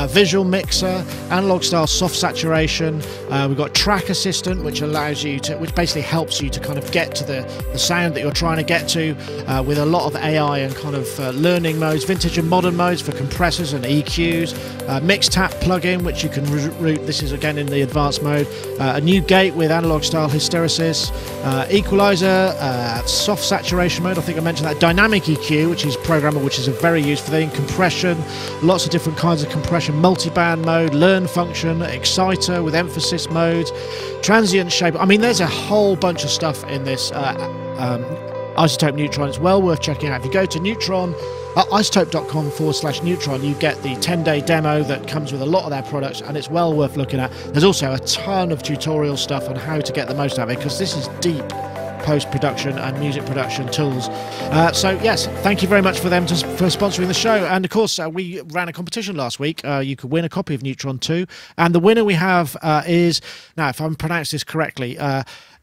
Visual Mixer, Analog Style Soft Saturation. We've got Track Assistant, which allows you to, which basically helps you to kind of get to the sound that you're trying to get to with a lot of AI and kind of learning modes, vintage and modern modes for compressors and EQs. Mix Tap plugin, which you can route. This is again in the advanced mode. A new gate with Analog Style Hysteresis. Equalizer, soft saturation mode, I think I mentioned that. Dynamic EQ, which is programmable, which is a very useful thing. Compression, lots of different kinds of compression. Multiband mode, learn function, exciter with emphasis modes, transient shape. I mean, there's a whole bunch of stuff in this Isotope Neutron. It's well worth checking out. If you go to Neutron, isotope.com/Neutron, you get the 10-day demo that comes with a lot of their products, and it's well worth looking at. There's also a ton of tutorial stuff on how to get the most out of it, because this is deep post-production and music production tools. So yes, thank you very much for them for sponsoring the show. And of course, we ran a competition last week. You could win a copy of Neutron 2, and the winner we have is, now if I'm pronounced this correctly,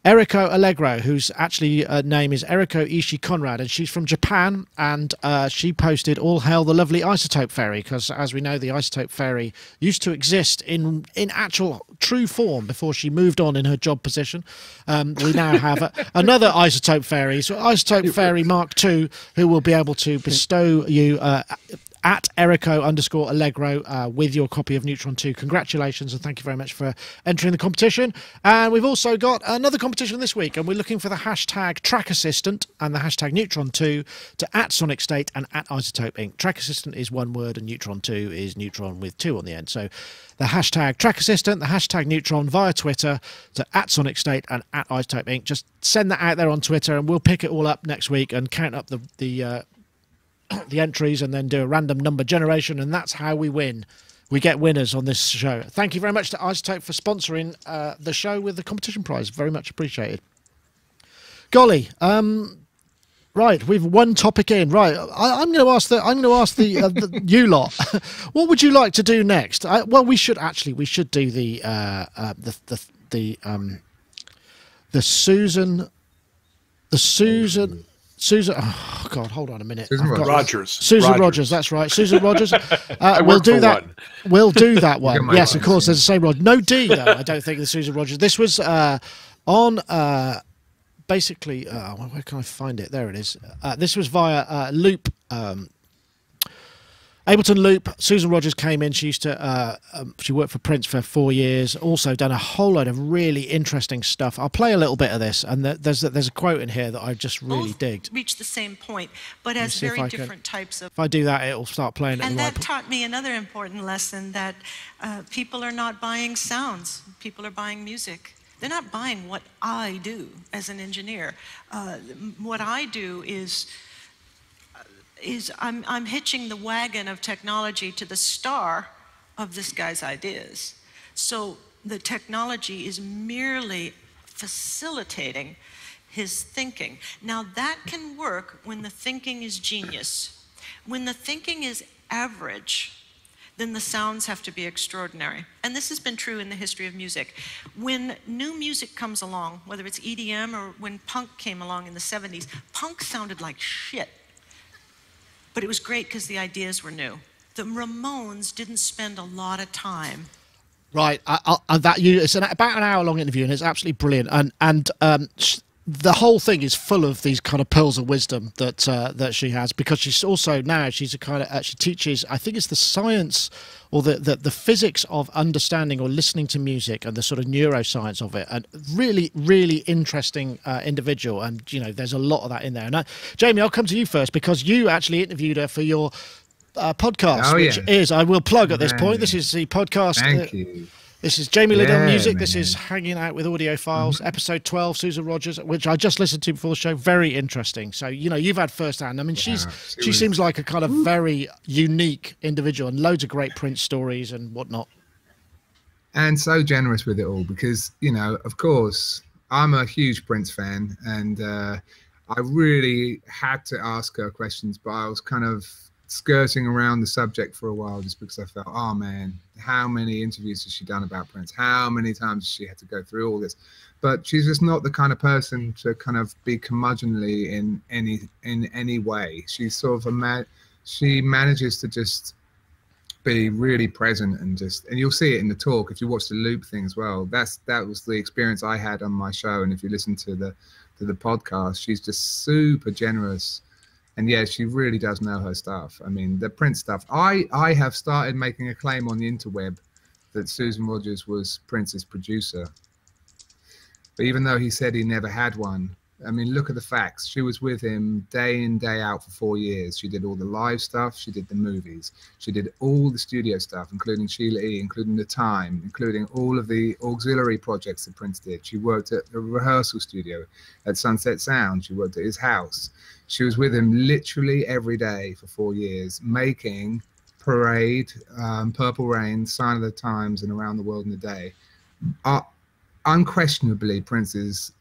Eriko Allegro, whose actually name is Eriko Ishii Conrad, and she's from Japan, and she posted "All hail the lovely Isotope Fairy," because as we know, the Isotope Fairy used to exist in actual true form before she moved on in her job position. We now have another Isotope Fairy, so Isotope Fairy Mark II, who will be able to bestow you at Eriko_Allegro with your copy of Neutron 2. Congratulations, and thank you very much for entering the competition. And we've also got another competition this week, and we're looking for the hashtag Track Assistant and the hashtag Neutron 2 to @Sonicstate and @Isotope Inc. Track Assistant is one word, and Neutron 2 is Neutron with 2 on the end. So the hashtag Track Assistant, the hashtag Neutron via Twitter to @Sonicstate and @Isotope Inc. Just send that out there on Twitter, and we'll pick it all up next week and count up the the entries and then do a random number generation, and that's how we win. We get winners on this show. Thank you very much to iZotope for sponsoring the show with the competition prize. Very much appreciated. Golly, right, we've one topic in. Right, I'm going to ask the you lot. What would you like to do next? Well, we should do the Susan. Oh God, hold on a minute. Susan Rogers. Susan Rogers. That's right. Susan Rogers. We'll do that. We'll do that one. Yes, of course. There's the same Rogers. No D though. I don't think the Susan Rogers. This was on. Basically, where can I find it? There it is. This was via Loop, Ableton Loop. Susan Rogers came in. She used to, she worked for Prince for 4 years. Also done a whole load of really interesting stuff. I'll play a little bit of this, and there's a quote in here that I just really digged. Reach the same point, but as very different types of. If I do that, it'll start playing. And that taught me another important lesson, that people are not buying sounds. People are buying music. They're not buying what I do as an engineer. What I do is I'm hitching the wagon of technology to the star of this guy's ideas. So the technology is merely facilitating his thinking. Now that can work when the thinking is genius. When the thinking is average, then the sounds have to be extraordinary. And this has been true in the history of music. When new music comes along, whether it's EDM or when punk came along in the 70s, punk sounded like shit. But it was great because the ideas were new. The Ramones didn't spend a lot of time. Right, it's about an hour-long interview, and it's absolutely brilliant. And the whole thing is full of these kind of pearls of wisdom that she has, because she's also now she's a kind of she teaches, I think it's the science or the physics of understanding or listening to music and the sort of neuroscience of it. And really interesting individual, and you know there's a lot of that in there. And Jamie, I'll come to you first because you actually interviewed her for your podcast, which is, I will plug at this point, this is the podcast. Thank you. This is Jamie Liddell Music. This is Hanging Out with Audio Files, episode 12, Susan Rogers, which I just listened to before the show. Very interesting. So, you know, you've had first-hand. I mean, she seems like a kind of very unique individual, and loads of great Prince stories and whatnot. And so generous with it all because, you know, of course, I'm a huge Prince fan, and I really had to ask her questions, but I was kind of skirting around the subject for a while just because I felt, oh man, how many interviews has she done about Prince? How many times has she had to go through all this? But she's just not the kind of person to kind of be curmudgeonly in any way. She's sort of she manages to just be really present and you'll see it in the talk if you watch the Loop thing as well. That was the experience I had on my show, and if you listen to the podcast, she's just super generous. And yeah, she really does know her stuff. I mean, the Prince stuff. I have started making a claim on the interweb that Susan Rogers was Prince's producer. But even though he said he never had one, I mean, look at the facts. She was with him day in, day out for 4 years. She did all the live stuff. She did the movies. She did all the studio stuff, including Sheila E., including The Time, including all of the auxiliary projects that Prince did. She worked at the rehearsal studio at Sunset Sound. She worked at his house. She was with him literally every day for 4 years, making Parade, Purple Rain, Sign of the Times, and Around the World in a Day. Unquestionably Prince's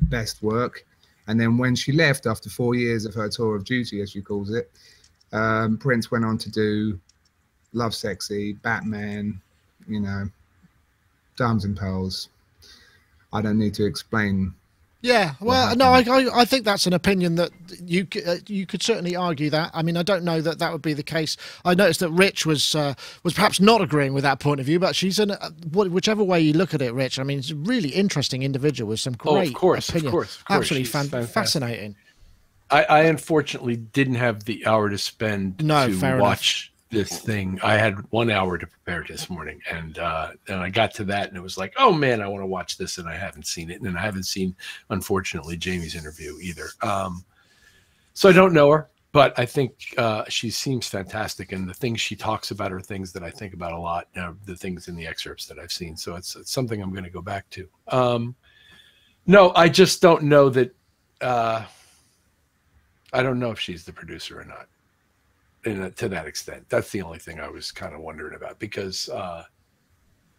best work. And then when she left after 4 years of her tour of duty, as she calls it, Prince went on to do Love Sexy, Batman, you know, Diamonds and Pearls. I don't need to explain. Yeah, well, no, I think that's an opinion that you could certainly argue that. I mean, I don't know that would be the case. I noticed that Rich was perhaps not agreeing with that point of view, but she's whichever way you look at it, Rich. I mean, it's a really interesting individual with some great opinions. Of course. Absolutely fascinating. I unfortunately didn't have the hour to spend to watch this thing. I had 1 hour to prepare this morning, and I got to that, and it was like, oh man, I want to watch this, and I haven't seen it, and I haven't seen, unfortunately, Jamie's interview either. So I don't know her, but I think she seems fantastic, and the things she talks about are things that I think about a lot. The things in the excerpts that I've seen, so it's something I'm going to go back to. No, I just don't know that. I don't know if she's the producer or not. To that extent, that's the only thing I was kind of wondering about, because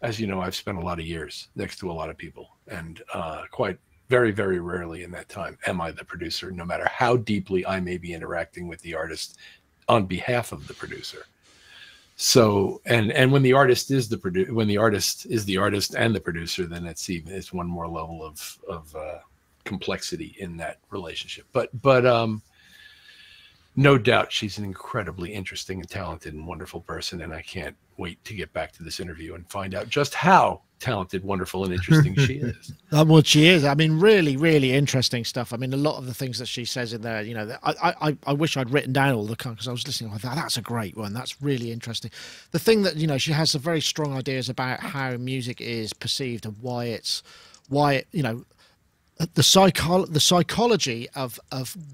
as you know, I've spent a lot of years next to a lot of people, and quite very, very rarely in that time am I the producer, no matter how deeply I may be interacting with the artist on behalf of the producer. So, and when the artist is when the artist is the artist and the producer, then it's one more level of complexity in that relationship. But no doubt she's an incredibly interesting and talented and wonderful person, and I can't wait to get back to this interview and find out just how talented, wonderful, and interesting she is. Well, she is. I mean, really, really interesting stuff. I mean, a lot of the things that she says in there, you know, I wish I'd written down all the because I was listening. I thought, that's a great one. That's really interesting. The thing that, you know, she has some very strong ideas about how music is perceived and why it, you know, the psychology of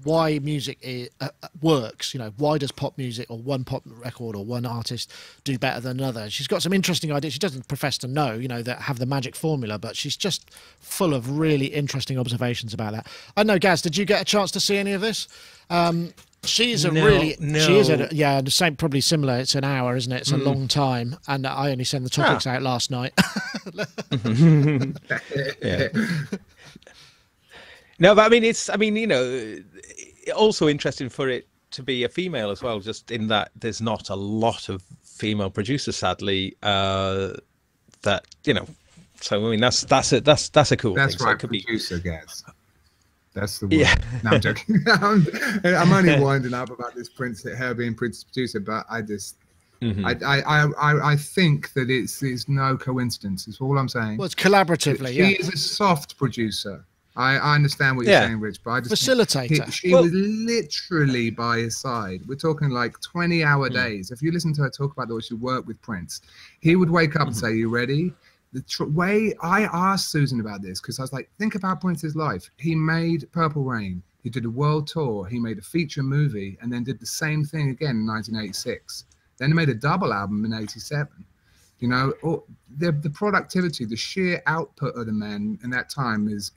why music works. You know, why does pop music or one pop record or one artist do better than another? She's got some interesting ideas. She doesn't profess to know, you know, that have the magic formula, but she's just full of really interesting observations about that. I don't know, Gaz, did you get a chance to see any of this? She's a yeah, the same, probably similar. It's an hour, isn't it? It's a long time, and I only sent the topics out last night. Yeah. No, but I mean, you know, also interesting for it to be a female as well, just in that there's not a lot of female producers, sadly, that, you know, so I mean, that's a cool thing. That's so right, it could producer, Gaz. That's the word. Yeah. No, I'm joking. I'm only winding up about this her being Prince producer, but I just, I think that it's no coincidence. It's all I'm saying. Well, it's collaboratively. She is a soft producer. I understand what you're saying, Rich, but I just facilitator. She was literally by his side. We're talking like 20-hour days. If you listen to her talk about the way she worked with Prince, he would wake up and say, "You ready?" The way I asked Susan about this, because I was like, think about Prince's life. He made Purple Rain. He did a world tour. He made a feature movie, and then did the same thing again in 1986. Then he made a double album in '87. You know, the productivity, the sheer output of the man in that time is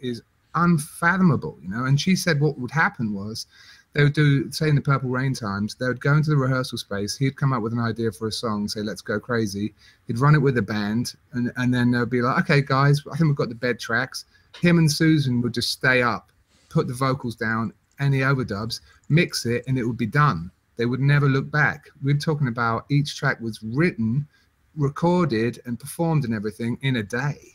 unfathomable, you know. And she said what would happen was they would do, say in the Purple Rain times, they would go into the rehearsal space. He'd come up with an idea for a song, say, "Let's go crazy." He'd run it with the band, and then they'll be like, "Okay, guys, I think we've got the bed tracks." Him and Susan would just stay up, put the vocals down, any overdubs, mix it, and it would be done. They would never look back. We're talking about each track was written, recorded, and performed and everything in a day.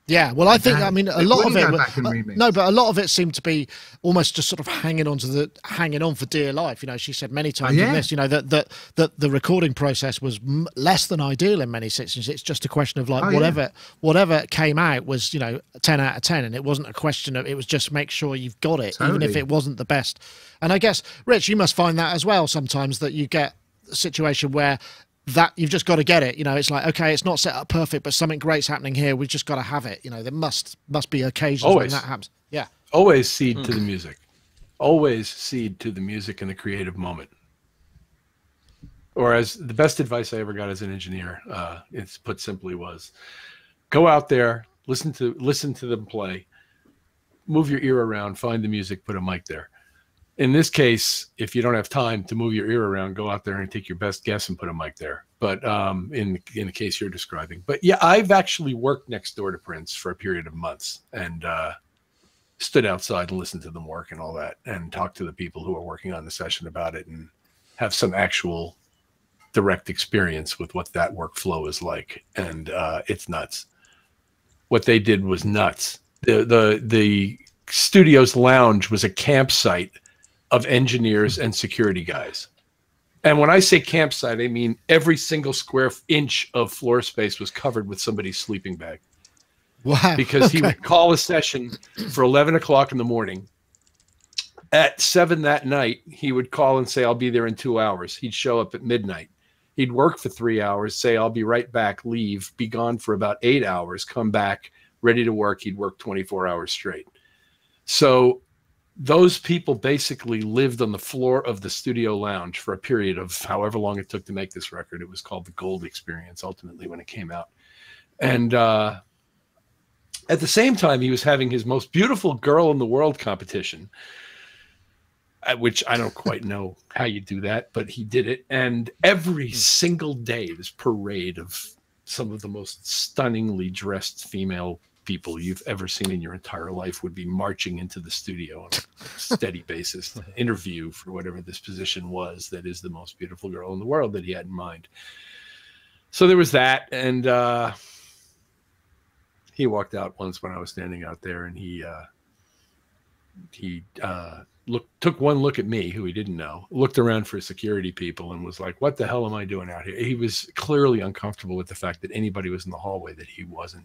Yeah, well, I think, I mean, a lot of it, no, but a lot of it seemed to be almost just sort of hanging on for dear life. You know, she said many times in this, you know, that the recording process was less than ideal in many situations. It's just a question of like whatever came out was, you know, 10 out of 10, and it wasn't a question of, it was just make sure you've got it, even if it wasn't the best. And I guess, Rich, you must find that as well sometimes, that you get a situation where that you've just got to get it, you know. It's like, okay, it's not set up perfect, but something great's happening here, we've just got to have it, you know. There must be occasions when that happens. Yeah, always cede to the music, always cede to the music and the creative moment. Or, as the best advice I ever got as an engineer, it's put simply, was go out there, listen to them play, move your ear around, find the music, put a mic there. In this case, if you don't have time to move your ear around, go out there and take your best guess and put a mic there. But in the case you're describing. But yeah, I've actually worked next door to Prince for a period of months, and stood outside and listened to them work and all that, and talked to the people who are working on the session about it, and have some actual direct experience with what that workflow is like. And it's nuts. What they did was nuts. The studio's lounge was a campsite of engineers and security guys. And when I say campsite, I mean every single square inch of floor space was covered with somebody's sleeping bag. Wow. Because he would call a session for 11 o'clock in the morning. At 7 that night, he would call and say, "I'll be there in 2 hours." He'd show up at midnight. He'd work for 3 hours, say, "I'll be right back," leave, be gone for about 8 hours, come back, ready to work. He'd work 24 hours straight. So those people basically lived on the floor of the studio lounge for a period of however long it took to make this record. It was called the Gold Experience, ultimately, when it came out. And at the same time, he was having his most beautiful girl in the world competition. which I don't quite know how you do that, but he did it. And every single day, this parade of some of the most stunningly dressed female people you've ever seen in your entire life would be marching into the studio on a steady basis to interview for whatever this position was that is the most beautiful girl in the world that he had in mind. So there was that, and he walked out once when I was standing out there, and he took one look at me, who he didn't know, looked around for security people, and was like, "What the hell am I doing out here?" He was clearly uncomfortable with the fact that anybody was in the hallway that he wasn't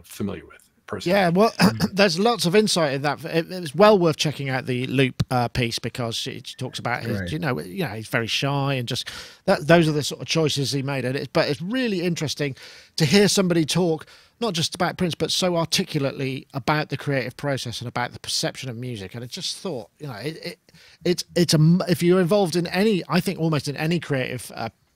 familiar with personally. Yeah, well, there's lots of insight in that. It's well worth checking out the Loop piece, because she talks about his, Right. you know, he's very shy, and just those are the sort of choices he made. And but it's really interesting to hear somebody talk not just about Prince, but so articulately about the creative process and about the perception of music. And I just thought, you know, if you're involved in any, I think almost in any creative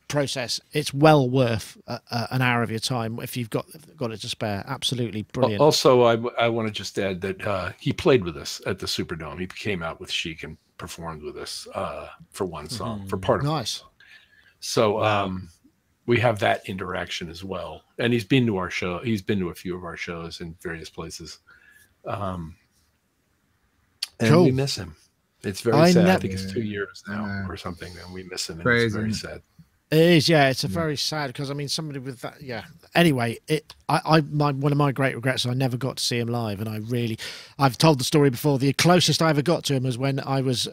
process, it's well worth an hour of your time if you've got it to spare. Absolutely brilliant. Also, I want to just add that he played with us at the Superdome. He came out with Chic and performed with us for one song, for part of Nice. it. So we have that interaction as well. And he's been to our show. He's been to a few of our shows in various places. And Cool. we miss him. It's very sad. I think it's 2 years now or something, and we miss him. And Crazy, it's very isn't sad. It is, yeah. It's a very sad, because I mean, somebody with that, yeah. Anyway, one of my great regrets is I never got to see him live, and I've told the story before. The closest I ever got to him was when I was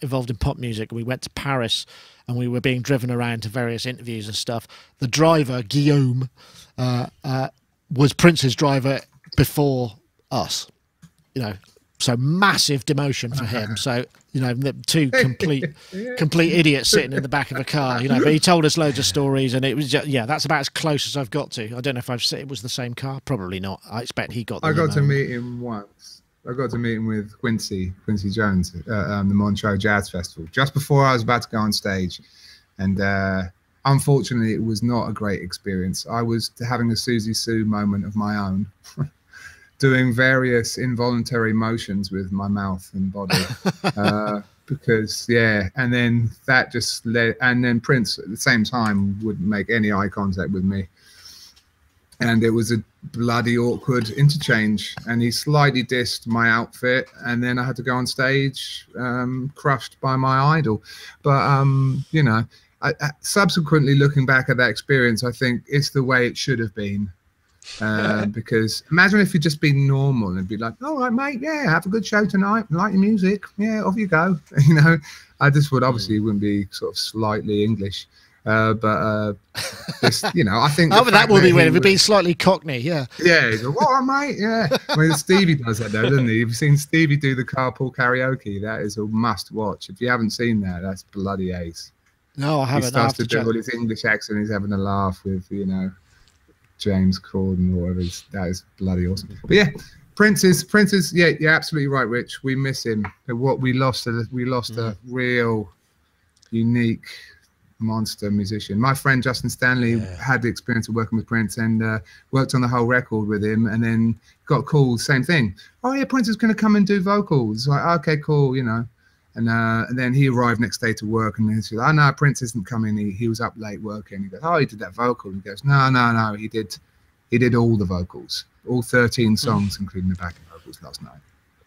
involved in pop music. We went to Paris, and we were being driven around to various interviews and stuff. The driver, Guillaume, was Prince's driver before us. You know, so massive demotion for him. So, you know, the two complete idiots sitting in the back of a car, you know, but he told us loads of stories, and it was just, yeah, that's about as close as I've got to. I don't know if I've said it was the same car. Probably not. I expect he got the I got to limo. meet him once. I got to meet him with Quincy Jones at the Montreux Jazz Festival, just before I was about to go on stage. And unfortunately, it was not a great experience. I was having a Susie Sue moment of my own, doing various involuntary motions with my mouth and body. Because, yeah, and then that just led, and then Prince at the same time wouldn't make any eye contact with me. And it was a bloody awkward interchange, and he slightly dissed my outfit, and then I had to go on stage crushed by my idol. But you know, I subsequently looking back at that experience, I think it's the way it should have been. Because imagine if you'd just been normal and be like, all right, mate, yeah, have a good show tonight, like your music, yeah, off you go. You know, I just would obviously wouldn't be sort of slightly English. But just, you know, I think That would be weird. It would be slightly Cockney, yeah. Yeah, he's like, all right, mate, yeah. I mean, Stevie does that though, doesn't he? You've seen Stevie do the carpool karaoke. That is a must watch. If you haven't seen that, that's bloody ace. No, I He haven't. starts to do all his English accent. He's having a laugh with, you know, James Corden or whatever. That is bloody awesome. But yeah, Prince is yeah, you're absolutely right, Rich. We miss him. What we lost a real unique monster musician. My friend Justin Stanley had the experience of working with Prince and worked on the whole record with him, and then got called, same thing. Oh yeah, Prince is going to come and do vocals. Like, okay, cool, you know. And then he arrived next day to work, and he said, "Oh no, Prince isn't coming. He was up late working." He goes, "Oh, he did that vocal." And he goes, "No, he did all the vocals, all 13 songs, including the backing vocals last night."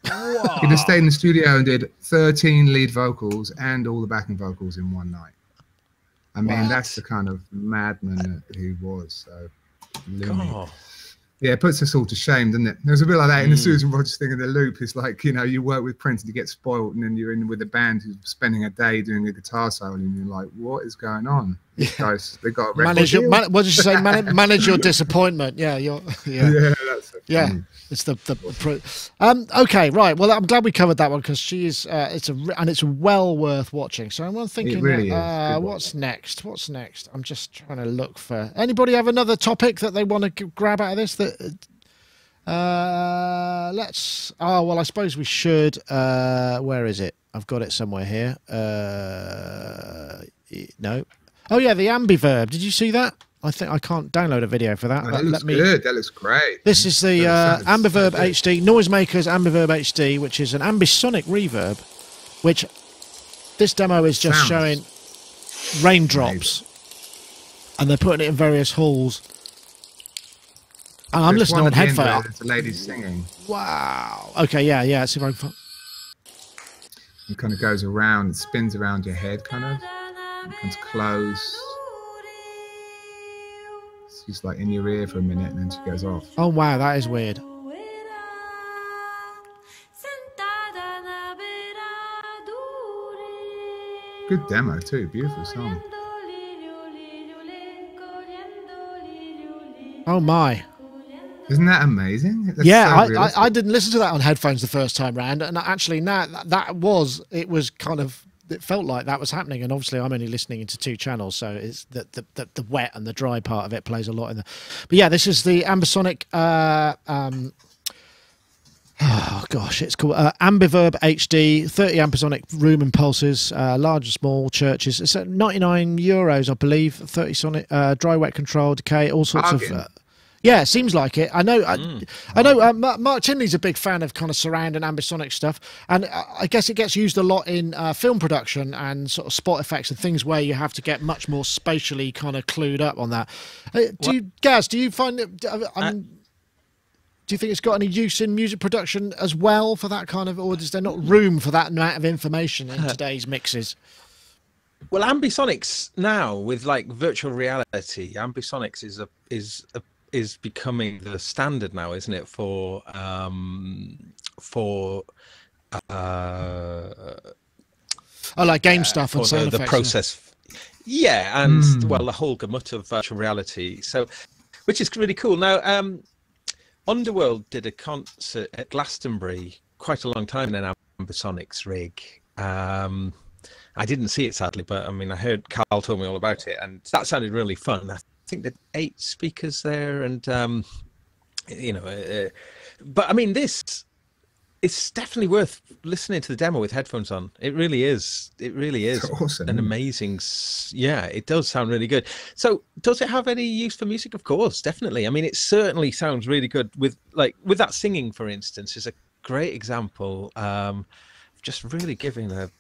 Wow. He just stayed in the studio and did 13 lead vocals and all the backing vocals in one night. I mean, that's the kind of madman that he was. So, loony. Yeah, it puts us all to shame, doesn't it? There's a bit like that in the Susan Rogers thing in the Loop. It's like, you know, you work with Prince and you get spoiled, and then you're in with a band who's spending a day doing a guitar solo, and you're like, what is going on? These guys, they got a record deal? What did you say? Manage your disappointment. Yeah, Yeah, that's it. yeah. It's okay, right. Well, I'm glad we covered that one, because she is. It's well worth watching. So I'm thinking, It really is. Good what's next? What's next? I'm just trying to look for. Anybody have another topic that they want to grab out of this? Let's. Oh well, I suppose we should. Where is it? I've got it somewhere here. No. Oh yeah, the Ambiverb. Did you see that? I think I can't download a video for that. Oh, that looks good. That looks great. This is the Ambiverb HD, Noisemakers Ambiverb HD, which is an ambisonic reverb which this demo is just showing raindrops, and they're putting it in various halls. And I'm listening on headphones. There's a lady singing. Wow. Okay, yeah. Let's see if I can. It kind of goes around, it spins around your head, kind of. It comes close. She's like in your ear for a minute, and then she goes off. Oh wow, that is weird. Good demo too. Beautiful song. Oh my. Isn't that amazing? That's Yeah, so I didn't listen to that on headphones the first time round, and actually now it was kind of, it felt like that was happening. And obviously I'm only listening into 2 channels, so it's the wet and the dry part of it plays a lot in there. But yeah, this is the Ambisonic oh gosh, it's called Ambiverb HD, 30 Ambisonic room impulses, large and small churches. It's at €99, I believe. 30 sonic dry wet control, decay, all sorts of. Yeah, it seems like it. I know. I know. Mark Chinley's a big fan of kind of surround and ambisonic stuff, and I guess it gets used a lot in film production and sort of spot effects and things where you have to get much more spatially kind of clued up on that. Gaz, do you find it? Do you think it's got any use in music production as well for that kind of, or is there not room for that amount of information in today's mixes? Well, ambisonics now with like virtual reality, ambisonics is becoming the standard now, isn't it? For like game stuff and sound the effects, process. Yeah, and well, the whole gamut of virtual reality. So, which is really cool. Now, Underworld did a concert at Glastonbury quite a long time in an ambisonics rig. I didn't see it sadly, but I mean, I heard Carl told me all about it, and that sounded really fun. I think there are 8 speakers there, and but I mean, it's definitely worth listening to the demo with headphones on. It really is. It really is awesome. An amazing. Yeah, it does sound really good. So, does it have any use for music? Of course, definitely. I mean, it certainly sounds really good with that singing, for instance, is a great example. Just really giving a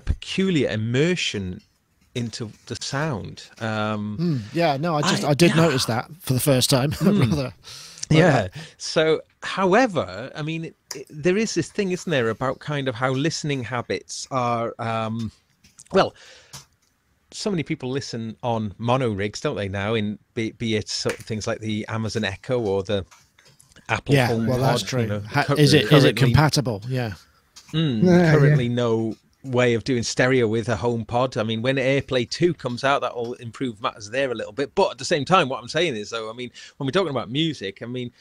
peculiar immersion into the sound. Yeah, no, I did notice that for the first time. Rather. Yeah. So, however, I mean, there is this thing, isn't there, about kind of how listening habits are. Well, so many people listen on mono rigs, don't they? Now, be it sort of things like the Amazon Echo or the Apple. Yeah, HomePod, well, that's true. You know, is it compatible? Yeah. Currently, no way of doing stereo with a HomePod. I mean, when AirPlay 2 comes out, that will improve matters there a little bit. But at the same time, what I'm saying is, though, I mean, when we're talking about music, I mean,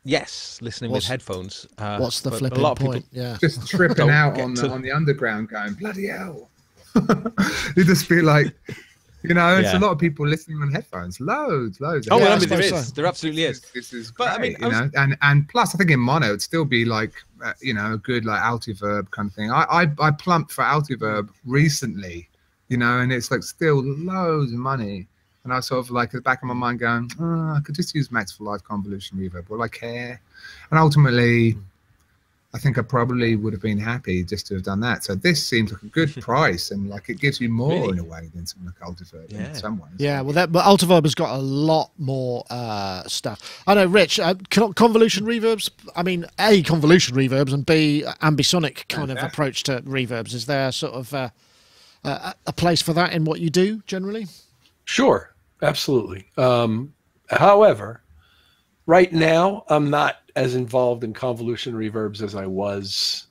yes, listening with headphones. What's the flipping point? Yeah, just tripping out on the underground, going bloody hell. You just feel like, it's a lot of people listening on headphones. Loads. Oh, well, I mean, there is. There absolutely is. This is but great, I mean, and plus, I think in mono it'd still be like, a good like Altiverb kind of thing. I plumped for Altiverb recently, and it's like still loads of money. And I sort of like at the back of my mind going, I could just use Max for Live convolution reverb. Will I care? And ultimately, I think I probably would have been happy just to have done that. So this seems like a good price, and like it gives you more in a way than something like Altiverb in some ways. Yeah, well, but Altiverb has got a lot more stuff. I know, Rich, convolution reverbs. I mean, A, convolution reverbs, and B, ambisonic kind of approach to reverbs. Is there sort of a place for that in what you do generally? Sure, absolutely. However, right now, I'm not as involved in convolution reverbs as I was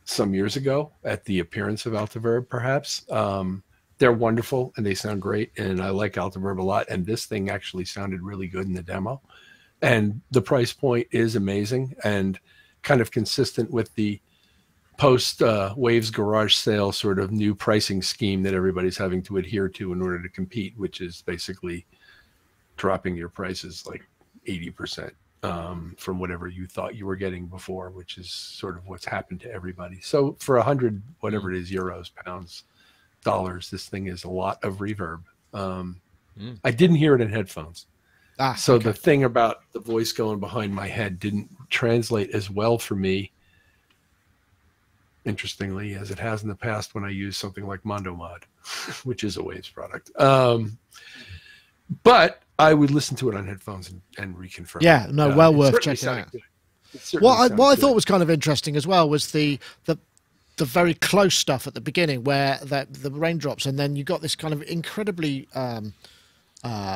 some years ago at the appearance of Altiverb, perhaps. They're wonderful and they sound great, and I like Altiverb a lot. And this thing actually sounded really good in the demo. And the price point is amazing and kind of consistent with the post Waves garage sale sort of new pricing scheme that everybody's having to adhere to in order to compete, which is basically dropping your prices like 80%. From whatever you thought you were getting before, which is sort of what's happened to everybody. So for 100, whatever it is, euros, pounds, dollars, this thing is a lot of reverb. I didn't hear it in headphones. So the thing about the voice going behind my head didn't translate as well for me interestingly, as it has in the past when I use something like Mondo Mod, which is a Waves product. But I would listen to it on headphones and reconfirm. Yeah, no, well worth checking out. What I thought was kind of interesting as well was the very close stuff at the beginning where the raindrops, and then you got this kind of incredibly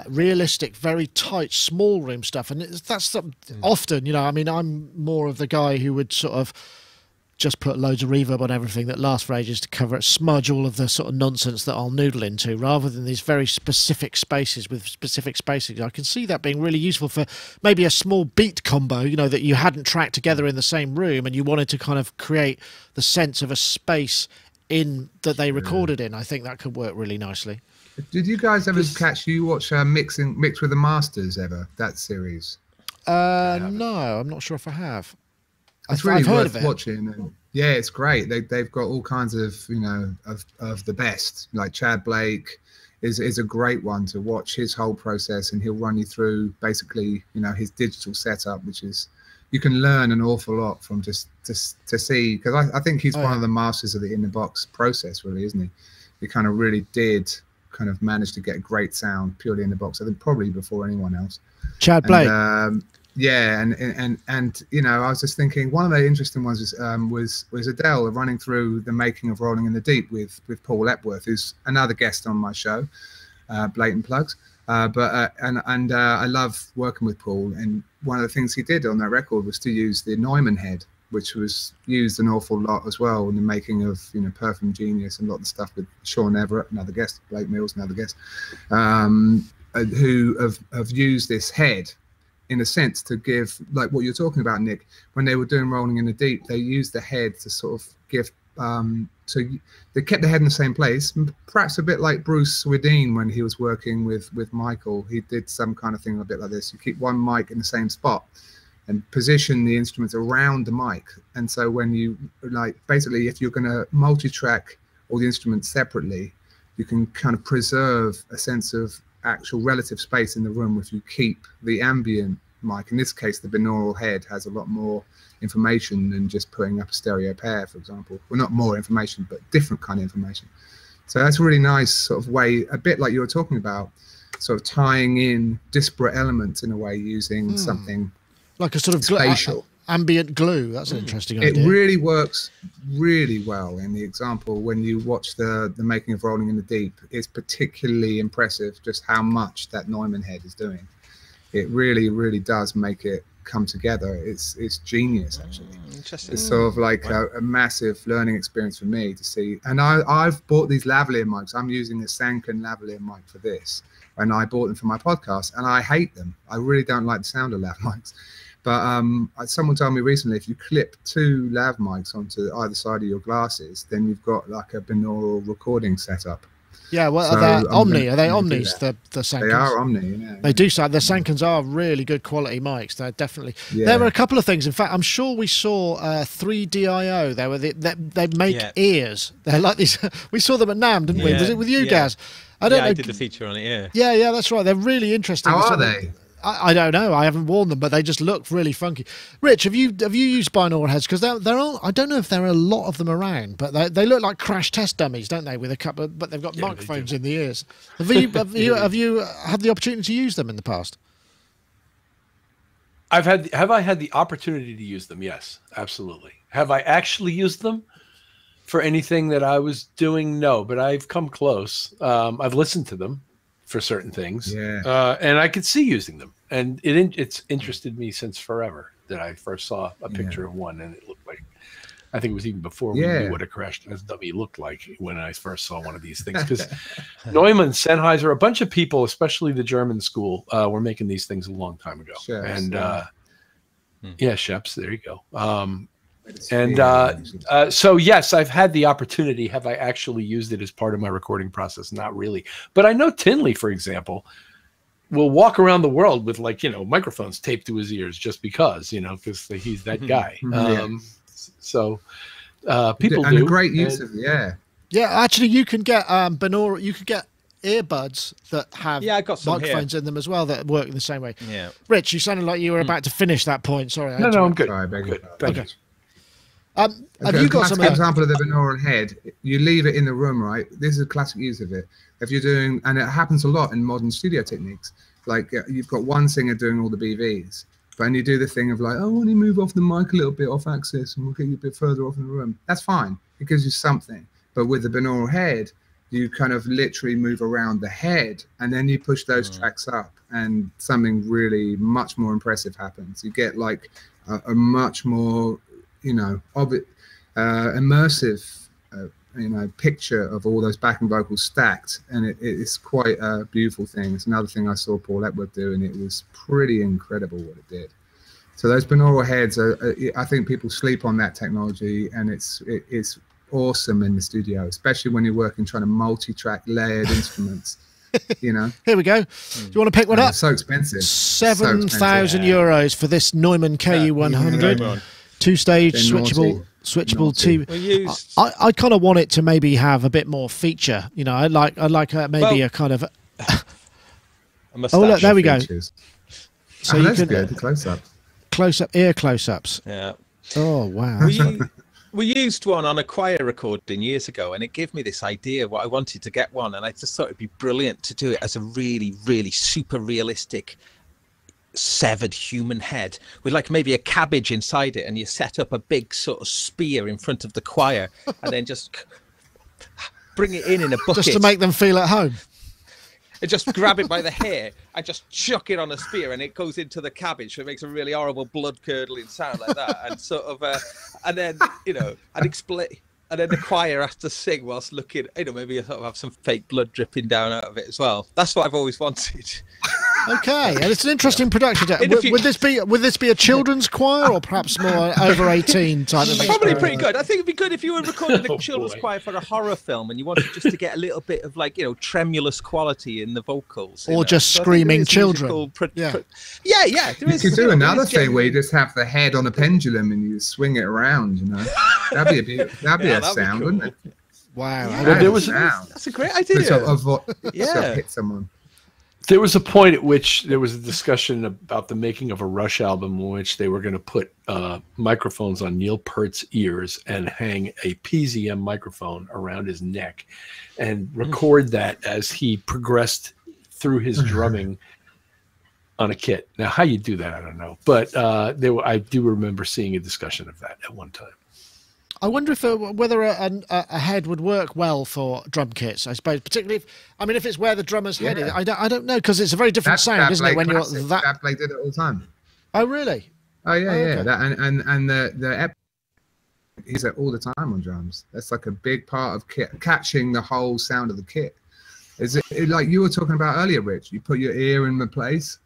realistic, very tight, small room stuff. And that's often, you know, I mean, I'm more of the guy who would sort of just put loads of reverb on everything that lasts for ages to cover it, smudge all of the sort of nonsense that I'll noodle into, rather than these very specific spaces with specific spacing. I can see that being really useful for maybe a small beat combo, you know, that you hadn't tracked together in the same room and you wanted to kind of create the sense of a space in that they recorded in. I think that could work really nicely. Did you guys ever watch Mix with the Masters ever, that series? No, I'm not sure if I have. It's really worth watching. And yeah, it's great. They've got all kinds of, you know, of the best. Like Chad Blake is a great one to watch his whole process, and he'll run you through basically, you know, his digital setup, which is, you can learn an awful lot from just to see, because I think he's one of the masters of the in the box process, really, isn't he? He kind of really did kind of manage to get a great sound purely in the box. I think probably before anyone else. Chad Blake. Yeah, and you know, I was just thinking one of the interesting ones was Adele running through the making of Rolling in the Deep with Paul Epworth, who's another guest on my show, Blatant Plugs. I love working with Paul, and one of the things he did on that record was to use the Neumann head, which was used an awful lot as well in the making of, you know, Perfume Genius and a lot of the stuff with Sean Everett, another guest, Blake Mills, another guest, who have used this head in a sense to give, like what you're talking about, Nick, when they were doing Rolling in the Deep, they used the head to sort of give, so they kept the head in the same place, perhaps a bit like Bruce Swedeen when he was working with Michael. He did some kind of thing a bit like this. You keep one mic in the same spot and position the instruments around the mic. And so when you, like, basically if you're going to multi-track all the instruments separately, you can kind of preserve a sense of actual relative space in the room if you keep the ambient mic. In this case, the binaural head has a lot more information than just putting up a stereo pair, for example. Well, not more information, but different kind of information. So that's a really nice sort of way, a bit like you were talking about, sort of tying in disparate elements in a way using something like a sort of spatial. Ambient glue. That's an interesting idea. It really works really well in the example when you watch the making of Rolling in the Deep. It's particularly impressive just how much that Neumann head is doing. It really, really does make it come together. It's genius, actually. Interesting. It's sort of like a massive learning experience for me to see. And I've bought these lavalier mics. I'm using the Sanken lavalier mic for this, and I bought them for my podcast, and I hate them. I really don't like the sound of lav mics. But someone told me recently, if you clip two lav mics onto either side of your glasses, then you've got like a binaural recording setup. Yeah, well, so are they Omni? Are they Omnis, the Sankens? They are Omni, yeah. They do sound, the Sankens are really good quality mics. They're definitely... Yeah. There were a couple of things. In fact, I'm sure we saw 3DIO. They make ears. They're like these... We saw them at NAMM, didn't we? Was it with you, Gaz? I don't know. I did the feature on it, yeah. Yeah, that's right. They're really interesting. How are they? I don't know. I haven't worn them, but they just look really funky. Rich, have you used binaural heads? Because they're all, I don't know if there are a lot of them around, but they look like crash test dummies, don't they? With a couple, but they've got microphones in the ears. Have you had the opportunity to use them in the past? Have I had the opportunity to use them? Yes, absolutely. Have I actually used them for anything that I was doing? No, but I've come close. I've listened to them for certain things, and I could see using them, and it's interested me since forever that I first saw a picture of one, and it looked like, I think it was even before we knew what a crash test dummy looked like when I first saw one of these things, because Neumann, Sennheiser, a bunch of people, especially the German school, were making these things a long time ago. Sheps, there you go. So yes, I've had the opportunity. Have I actually used it as part of my recording process? Not really. But I know Tinley, for example, will walk around the world with, like, microphones taped to his ears just because, because he's that guy. So people do. Great use of it, Yeah, actually, you can get binaural. You could get earbuds that have I got some microphones in them as well that work in the same way. Yeah. Rich, you sounded like you were about to finish that point. Sorry. No, I'm good. Sorry, good. Okay. Have you got some example of the binaural head? You leave it in the room, right? This is a classic use of it. If you're doing, and it happens a lot in modern studio techniques, like you've got one singer doing all the BVs, but then you do the thing of like, oh, why don't you move off the mic a little bit off axis and we'll get you a bit further off in the room. That's fine. It gives you something. But with the binaural head, you kind of literally move around the head and then you push those tracks up and something really much more impressive happens. You get like a much more, you know, immersive, you know, picture of all those backing vocals stacked, and it's quite a beautiful thing. It's another thing I saw Paul Epworth do, and it was pretty incredible what it did. So those binaural heads I think people sleep on that technology, and it's awesome in the studio, especially when you're working trying to multi-track layered instruments. You know. Here we go. Do you want to pick one up? It's so expensive. 7,000 euros for this Neumann KU100. Two-stage switchable TV. I kind of want it to maybe have a bit more feature. You know, I'd like maybe a kind of. A oh, look, there we go. So you can good. Close-up ear close-ups. Yeah. Oh wow. We used one on a choir recording years ago, and it gave me this idea what I wanted to get one, and I just thought it'd be brilliant to do it as a really, really super realistic severed human head with like maybe a cabbage inside it, and you set up a big sort of spear in front of the choir and then just bring it in a bucket just to make them feel at home, and just grab it by the hair and just chuck it on a spear, and it goes into the cabbage, so it makes a really horrible blood curdling sound like that, and sort of and then, you know, and explain. And then the choir has to sing whilst looking, you know, maybe sort of have some fake blood dripping down out of it as well. That's what I've always wanted. Okay, and it's an interesting production. Would this be a children's choir or perhaps more over 18 type of? Probably pretty good. I think it'd be good if you were recording a children's choir for a horror film and you wanted just to get a little bit of, like, you know, tremulous quality in the vocals, or just screaming children. Yeah. You could do another thing where you just have the head on a pendulum and you swing it around. You know, that'd be a sound, cool. Wouldn't it? Wow, that's a great idea. Hit someone. There was a point at which there was a discussion about the making of a Rush album in which they were going to put microphones on Neil Peart's ears and hang a PZM microphone around his neck and record that as he progressed through his drumming on a kit. Now, how you do that, I don't know. But I do remember seeing a discussion of that at one time. I wonder if whether a head would work well for drum kits. I suppose, particularly if it's where the drummer's head is. I don't know, because it's a very different sound, isn't it? When you're that. That Blake did it all the time. Oh really? Oh yeah, yeah. Okay. That, and the he's at all the time on drums. That's like a big part of catching the whole sound of the kit. Is it like you were talking about earlier, Rich? You put your ear in the place,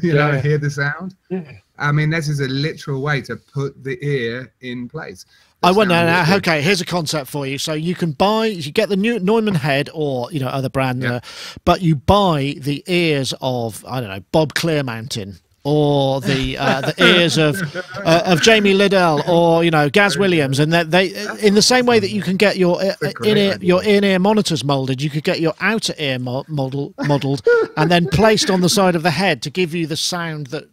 know, hear the sound. Yeah. I mean, this is a literal way to put the ear in place. I wonder. Okay, here's a concept for you. So you get the new Neumann head, or other brand, but you buy the ears of, I don't know, Bob Clearmountain, or the ears of Jamie Liddell, or Gaz Williams, and that they, in the same way that you can get your in-ear monitors molded, you could get your outer ear modeled and then placed on the side of the head to give you the sound that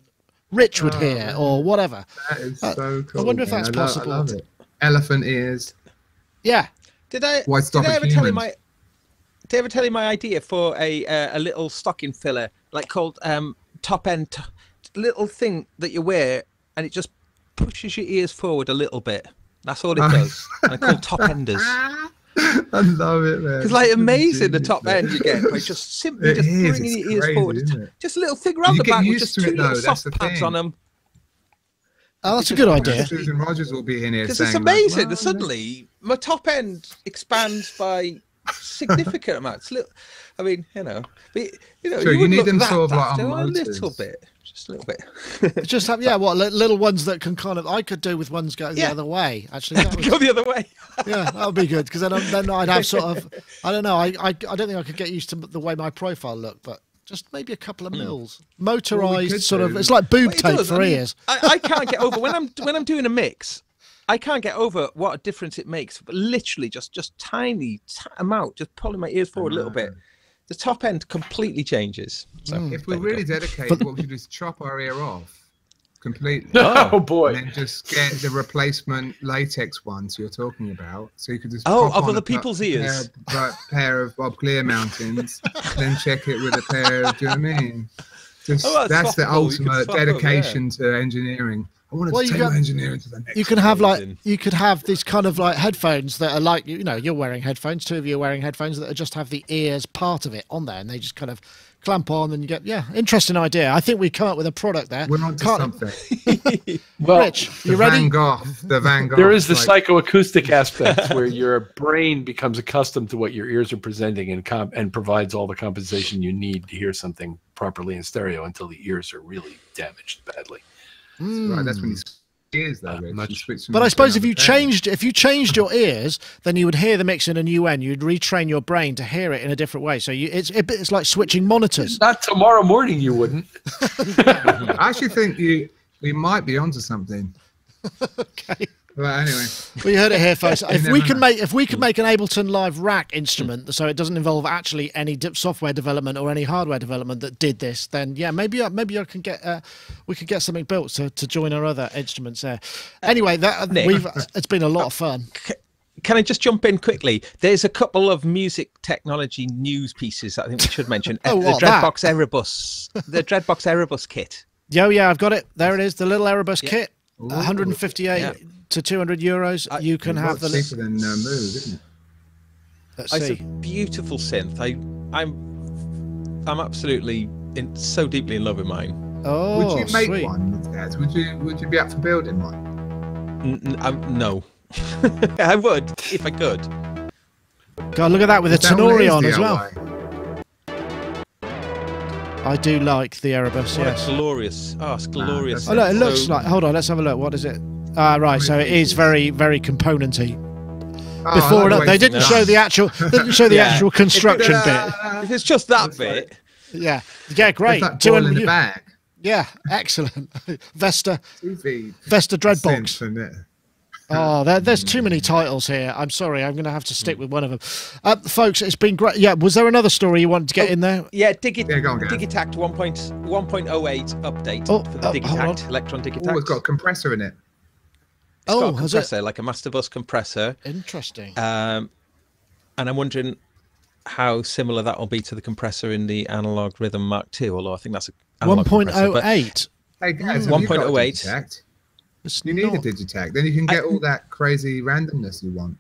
Rich would hear, or whatever. That is so cool. I wonder if that's possible. I love it. Elephant ears. Yeah. Did I ever tell you my idea for a little stocking filler, like called top end, little thing that you wear and it just pushes your ears forward a little bit. That's all it does. And it's called top enders. I love it, man. It's like amazing the top end you get by just simply bringing your ears forward. Just a little thing around the back with just two little soft pads on them. Oh, that's a good idea. Susan Rogers will be in here because it's amazing. Like, suddenly, my top end expands by significant amounts. I mean, but you need them sort of like on a little bit, just a little bit. Just have little ones that can kind of. I could do with ones going the other way. Actually, go the other way. Yeah, that would be good, because then I'd have sort of. I don't know. I don't think I could get used to the way my profile looked, but. Just maybe a couple of mils, motorized sort of. It's like boob tape for ears. I can't get over when I'm doing a mix. I can't get over what a difference it makes. But literally, just tiny amount, just pulling my ears forward a little bit. The top end completely changes. So if we're really dedicated, what we should do is chop our ear off, completely. Oh boy! And then just get the replacement latex ones you're talking about, so you could just Oh, pop of on other a people's ears. pair of Bob Clear mountings, then check it with a pair of. Do you know what I mean? Just Oh, that's the swappable. You can ultimate swap 'em, yeah. dedication to engineering. I want to Well, you take got- my engineering to the next. You can have like Amazing. you could have these kind of like headphones that are like you're wearing headphones. Two of you are wearing headphones that just have the ears part of it on there, and they just kind of clamp on, and you get interesting idea. I think we come up with a product there. We're on to Can't- something. Well, Rich, The you ready? Van Gogh. The Van Gogh. there is the like, psychoacoustic aspect where your brain becomes accustomed to what your ears are presenting and provides all the compensation you need to hear something properly in stereo until the ears are really damaged badly. Right, that's when you ears though, Rich. much- You switch them But I to suppose if another you pair. changed your ears, then you would hear the mix in a new end. You'd retrain your brain to hear it in a different way. So it's like switching monitors. Not tomorrow morning, you wouldn't. I actually think we might be onto something. Okay. But anyway, Well, you heard it here, folks. If we never can know. make an Ableton Live Rack instrument, so it doesn't involve actually any software development or any hardware development that did this, then yeah, maybe I can get we could get something built to join our other instruments there. Anyway, Nick. it's been a lot of fun. Can I just jump in quickly? There's a couple of music technology news pieces that I think we should mention. Oh, the what, that? Dreadbox Erebus, the Dreadbox Erebus kit. Yeah, I've got it. There it is, the little Erebus Yeah. kit, 158 Yeah. to 200 euros. You can have the. cheaper than Move, isn't it? Let's It's a see. beautiful synth. I'm absolutely so deeply in love with mine. Oh, Would you make sweet. one with that? Would you be up for building one? No, I would if I could. God, look at that with a Is that all it Tenori is, on as well. DIY? I do like the Erebus. What Yes. a glorious! Oh, it's glorious. that's- Oh, look, it looks So- like. Hold on, let's have a look. What is it? Right, so it is very, very componenty. Oh, I Before like the way they it's didn't done. show the actual, Yeah. actual construction bit. If it's just that Looks like- bit, Yeah, It's great. like boil in the bag. Yeah, excellent. Vesta TV Dreadbox. synth and it. Oh, there's too many titles here. I'm sorry, I'm going to have to stick with one of them. Folks, it's been great. Yeah, was there another story you wanted to get in there? yeah, Yeah, go on, Gav. Digitact 1.08 update Oh, for the hold Digitact, on. Electron Digitact. Oh, it's got a compressor in it. It's got a has it? compressor, like a master bus compressor. Interesting. And I'm wondering how similar that will be to the compressor in the Analog Rhythm Mark II, although I think that's a analog compressor, but 1.08. Hey guys, have you got a 1.08. Digitact? It's You need a not- Digitact. Then you can get all that crazy randomness you want.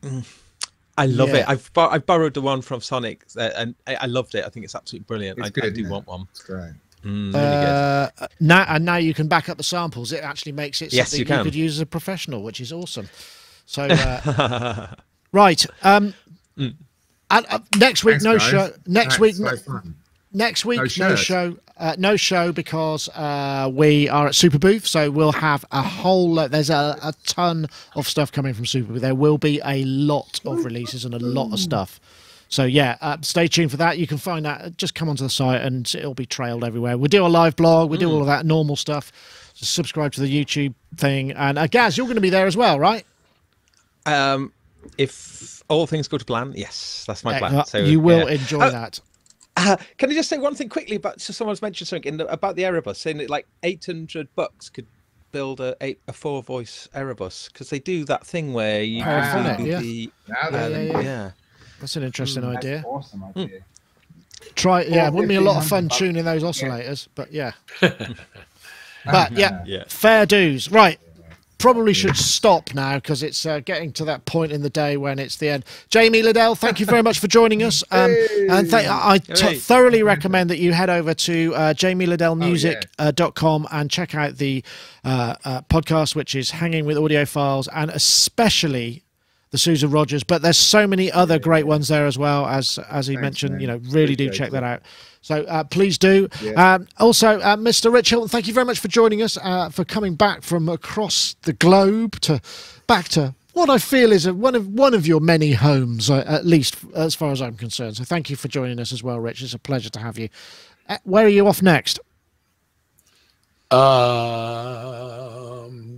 I love Yeah. it. I've borrowed the one from Sonic, and I loved it. I think it's absolutely brilliant. It's I good, do isn't it? want one. It's great. Really good. Now you can back up the samples. It actually makes it Yes, something you can. could use as a professional, which is awesome. So right, and next week Thanks, no guys. show. Next That's week, so fun. next week No no shirt. show. No show because we are at Super Booth, so we'll have a whole lot. There's a ton of stuff coming from Super Booth. There will be a lot of releases and a lot of stuff. So yeah, stay tuned for that. You can find that. Just come onto the site and it'll be trailed everywhere. We do a live blog. We do all of that normal stuff. So subscribe to the YouTube thing. And Gaz, you're going to be there as well, right? If all things go to plan, yes, that's my plan. So you will yeah. enjoy that. Can I just say one thing quickly about? So someone's mentioned something about the Erebus, saying that like $800 could build a 4-voice Erebus, because they do that thing where you Paraphonic, do yeah. the Now then, yeah. That's an interesting that's idea. awesome idea. Try, yeah, it wouldn't be a lot of fun $1,500. tuning those oscillators, but yeah. But yeah, Yeah. fair dues. Right. Probably should stop now because it's getting to that point in the day when it's the end. Jamie Liddell, thank you very much for joining us. And I Hey. thoroughly recommend that you head over to jamieliddellmusic.com and check out the podcast, which is Hanging with Audiophiles, and especially the Susan Rogers. But there's so many other great ones there as well, as he mentioned. man. You know, really do Appreciate check that it. out. So please do. Yeah. Also, Mr. Rich Hilton, thank you very much for joining us, for coming back from across the globe back to what I feel is one of your many homes, at least as far as I'm concerned. So thank you for joining us as well, Rich. It's a pleasure to have you. Where are you off next?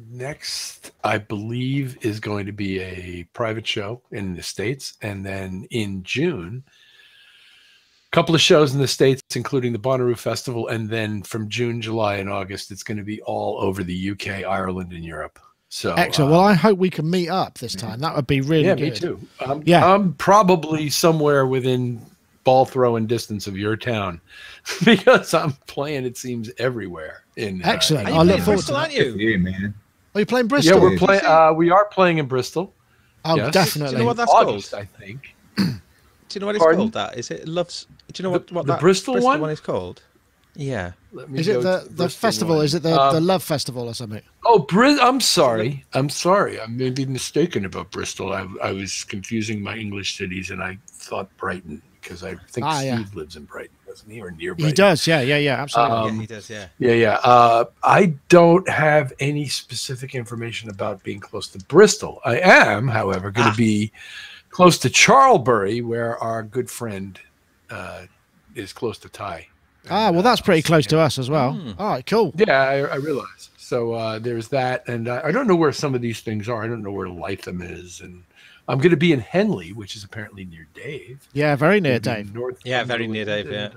Next, I believe, is going to be a private show in the States. And then in June, couple of shows in the States, including the Bonnaroo Festival, and then from June, July, and August, it's going to be all over the UK, Ireland, and Europe. So excellent. Well, I hope we can meet up this time. That would be really good. Me too. I'm probably somewhere within ball throwing distance of your town because I'm playing, it seems, everywhere. Excellent. I look forward to that. Aren't you? Yeah, man. Are you playing Bristol? Yeah, we're playing. We are playing in Bristol. Oh, yes. definitely. Do you know what that's August, called? I think. Do you know what it's Pardon? called? That is it. Loves. Do you know what the that Bristol one is called? Yeah. Is it the festival? One. Is it the Love Festival or something? Oh, I'm sorry. I may be mistaken about Bristol. I was confusing my English cities, and I thought Brighton because I think Steve lives in Brighton, doesn't he, or near Brighton? He does. Yeah, absolutely. Yeah, he does. Yeah. Yeah. I don't have any specific information about being close to Bristol. I am, however, going to be close to Charlbury, where our good friend is close to Ty. Well, that's pretty close to us as well. All right, cool. Yeah, I realize. So there's that, and I don't know where some of these things are. I don't know where Lytham is, and I'm going to be in Henley, which is apparently near Dave. Yeah, very near Dave. Very near Dave. Yeah.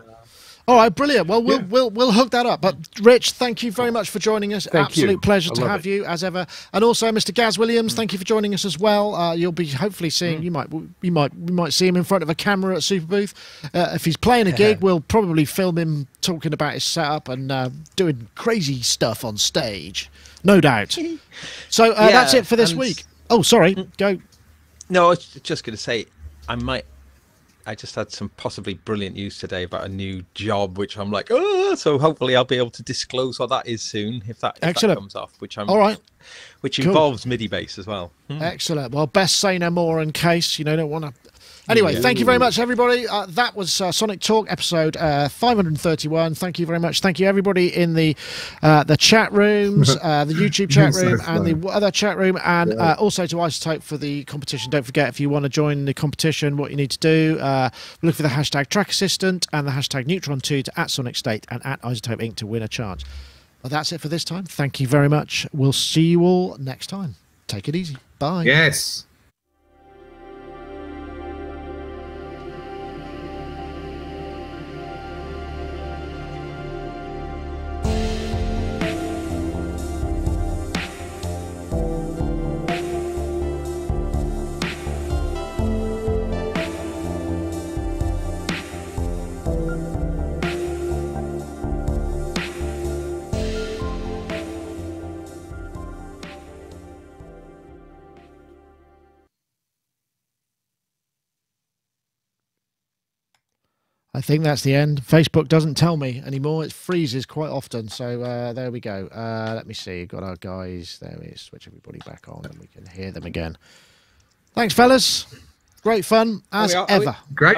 All right, brilliant. Well, we'll hook that up. But Rich, thank you very much for joining us. Absolute pleasure to have you as ever. And also, Mr. Gaz Williams, thank you for joining us as well. You'll be hopefully seeing. You might see him in front of a camera at Super Booth. If he's playing a gig, we'll probably film him talking about his setup and doing crazy stuff on stage, no doubt. So that's it for this week. Oh, sorry, go. No, I was just going to say, I just had some possibly brilliant news today about a new job, which I'm like, so hopefully I'll be able to disclose what that is soon if that comes off. All right, which involves MIDI bass as well. Excellent. Well, best say no more in case you don't want to. Anyway, thank you very much, everybody. That was Sonic Talk, episode 531. Thank you very much. Thank you, everybody in the chat rooms, the YouTube chat room, and the other chat room, and also to Isotope for the competition. Don't forget, if you want to join the competition, what you need to do, look for the hashtag Track Assistant and the hashtag Neutron2 to @Sonicstate and @Isotope Inc. to win a chance. Well, that's it for this time. Thank you very much. We'll see you all next time. Take it easy. Bye. Yes. I think that's the end. Facebook doesn't tell me anymore. It freezes quite often. So there we go. Let me see. Got our guys. There we switch everybody back on and we can hear them again. Thanks, fellas. Great fun as ever. Great.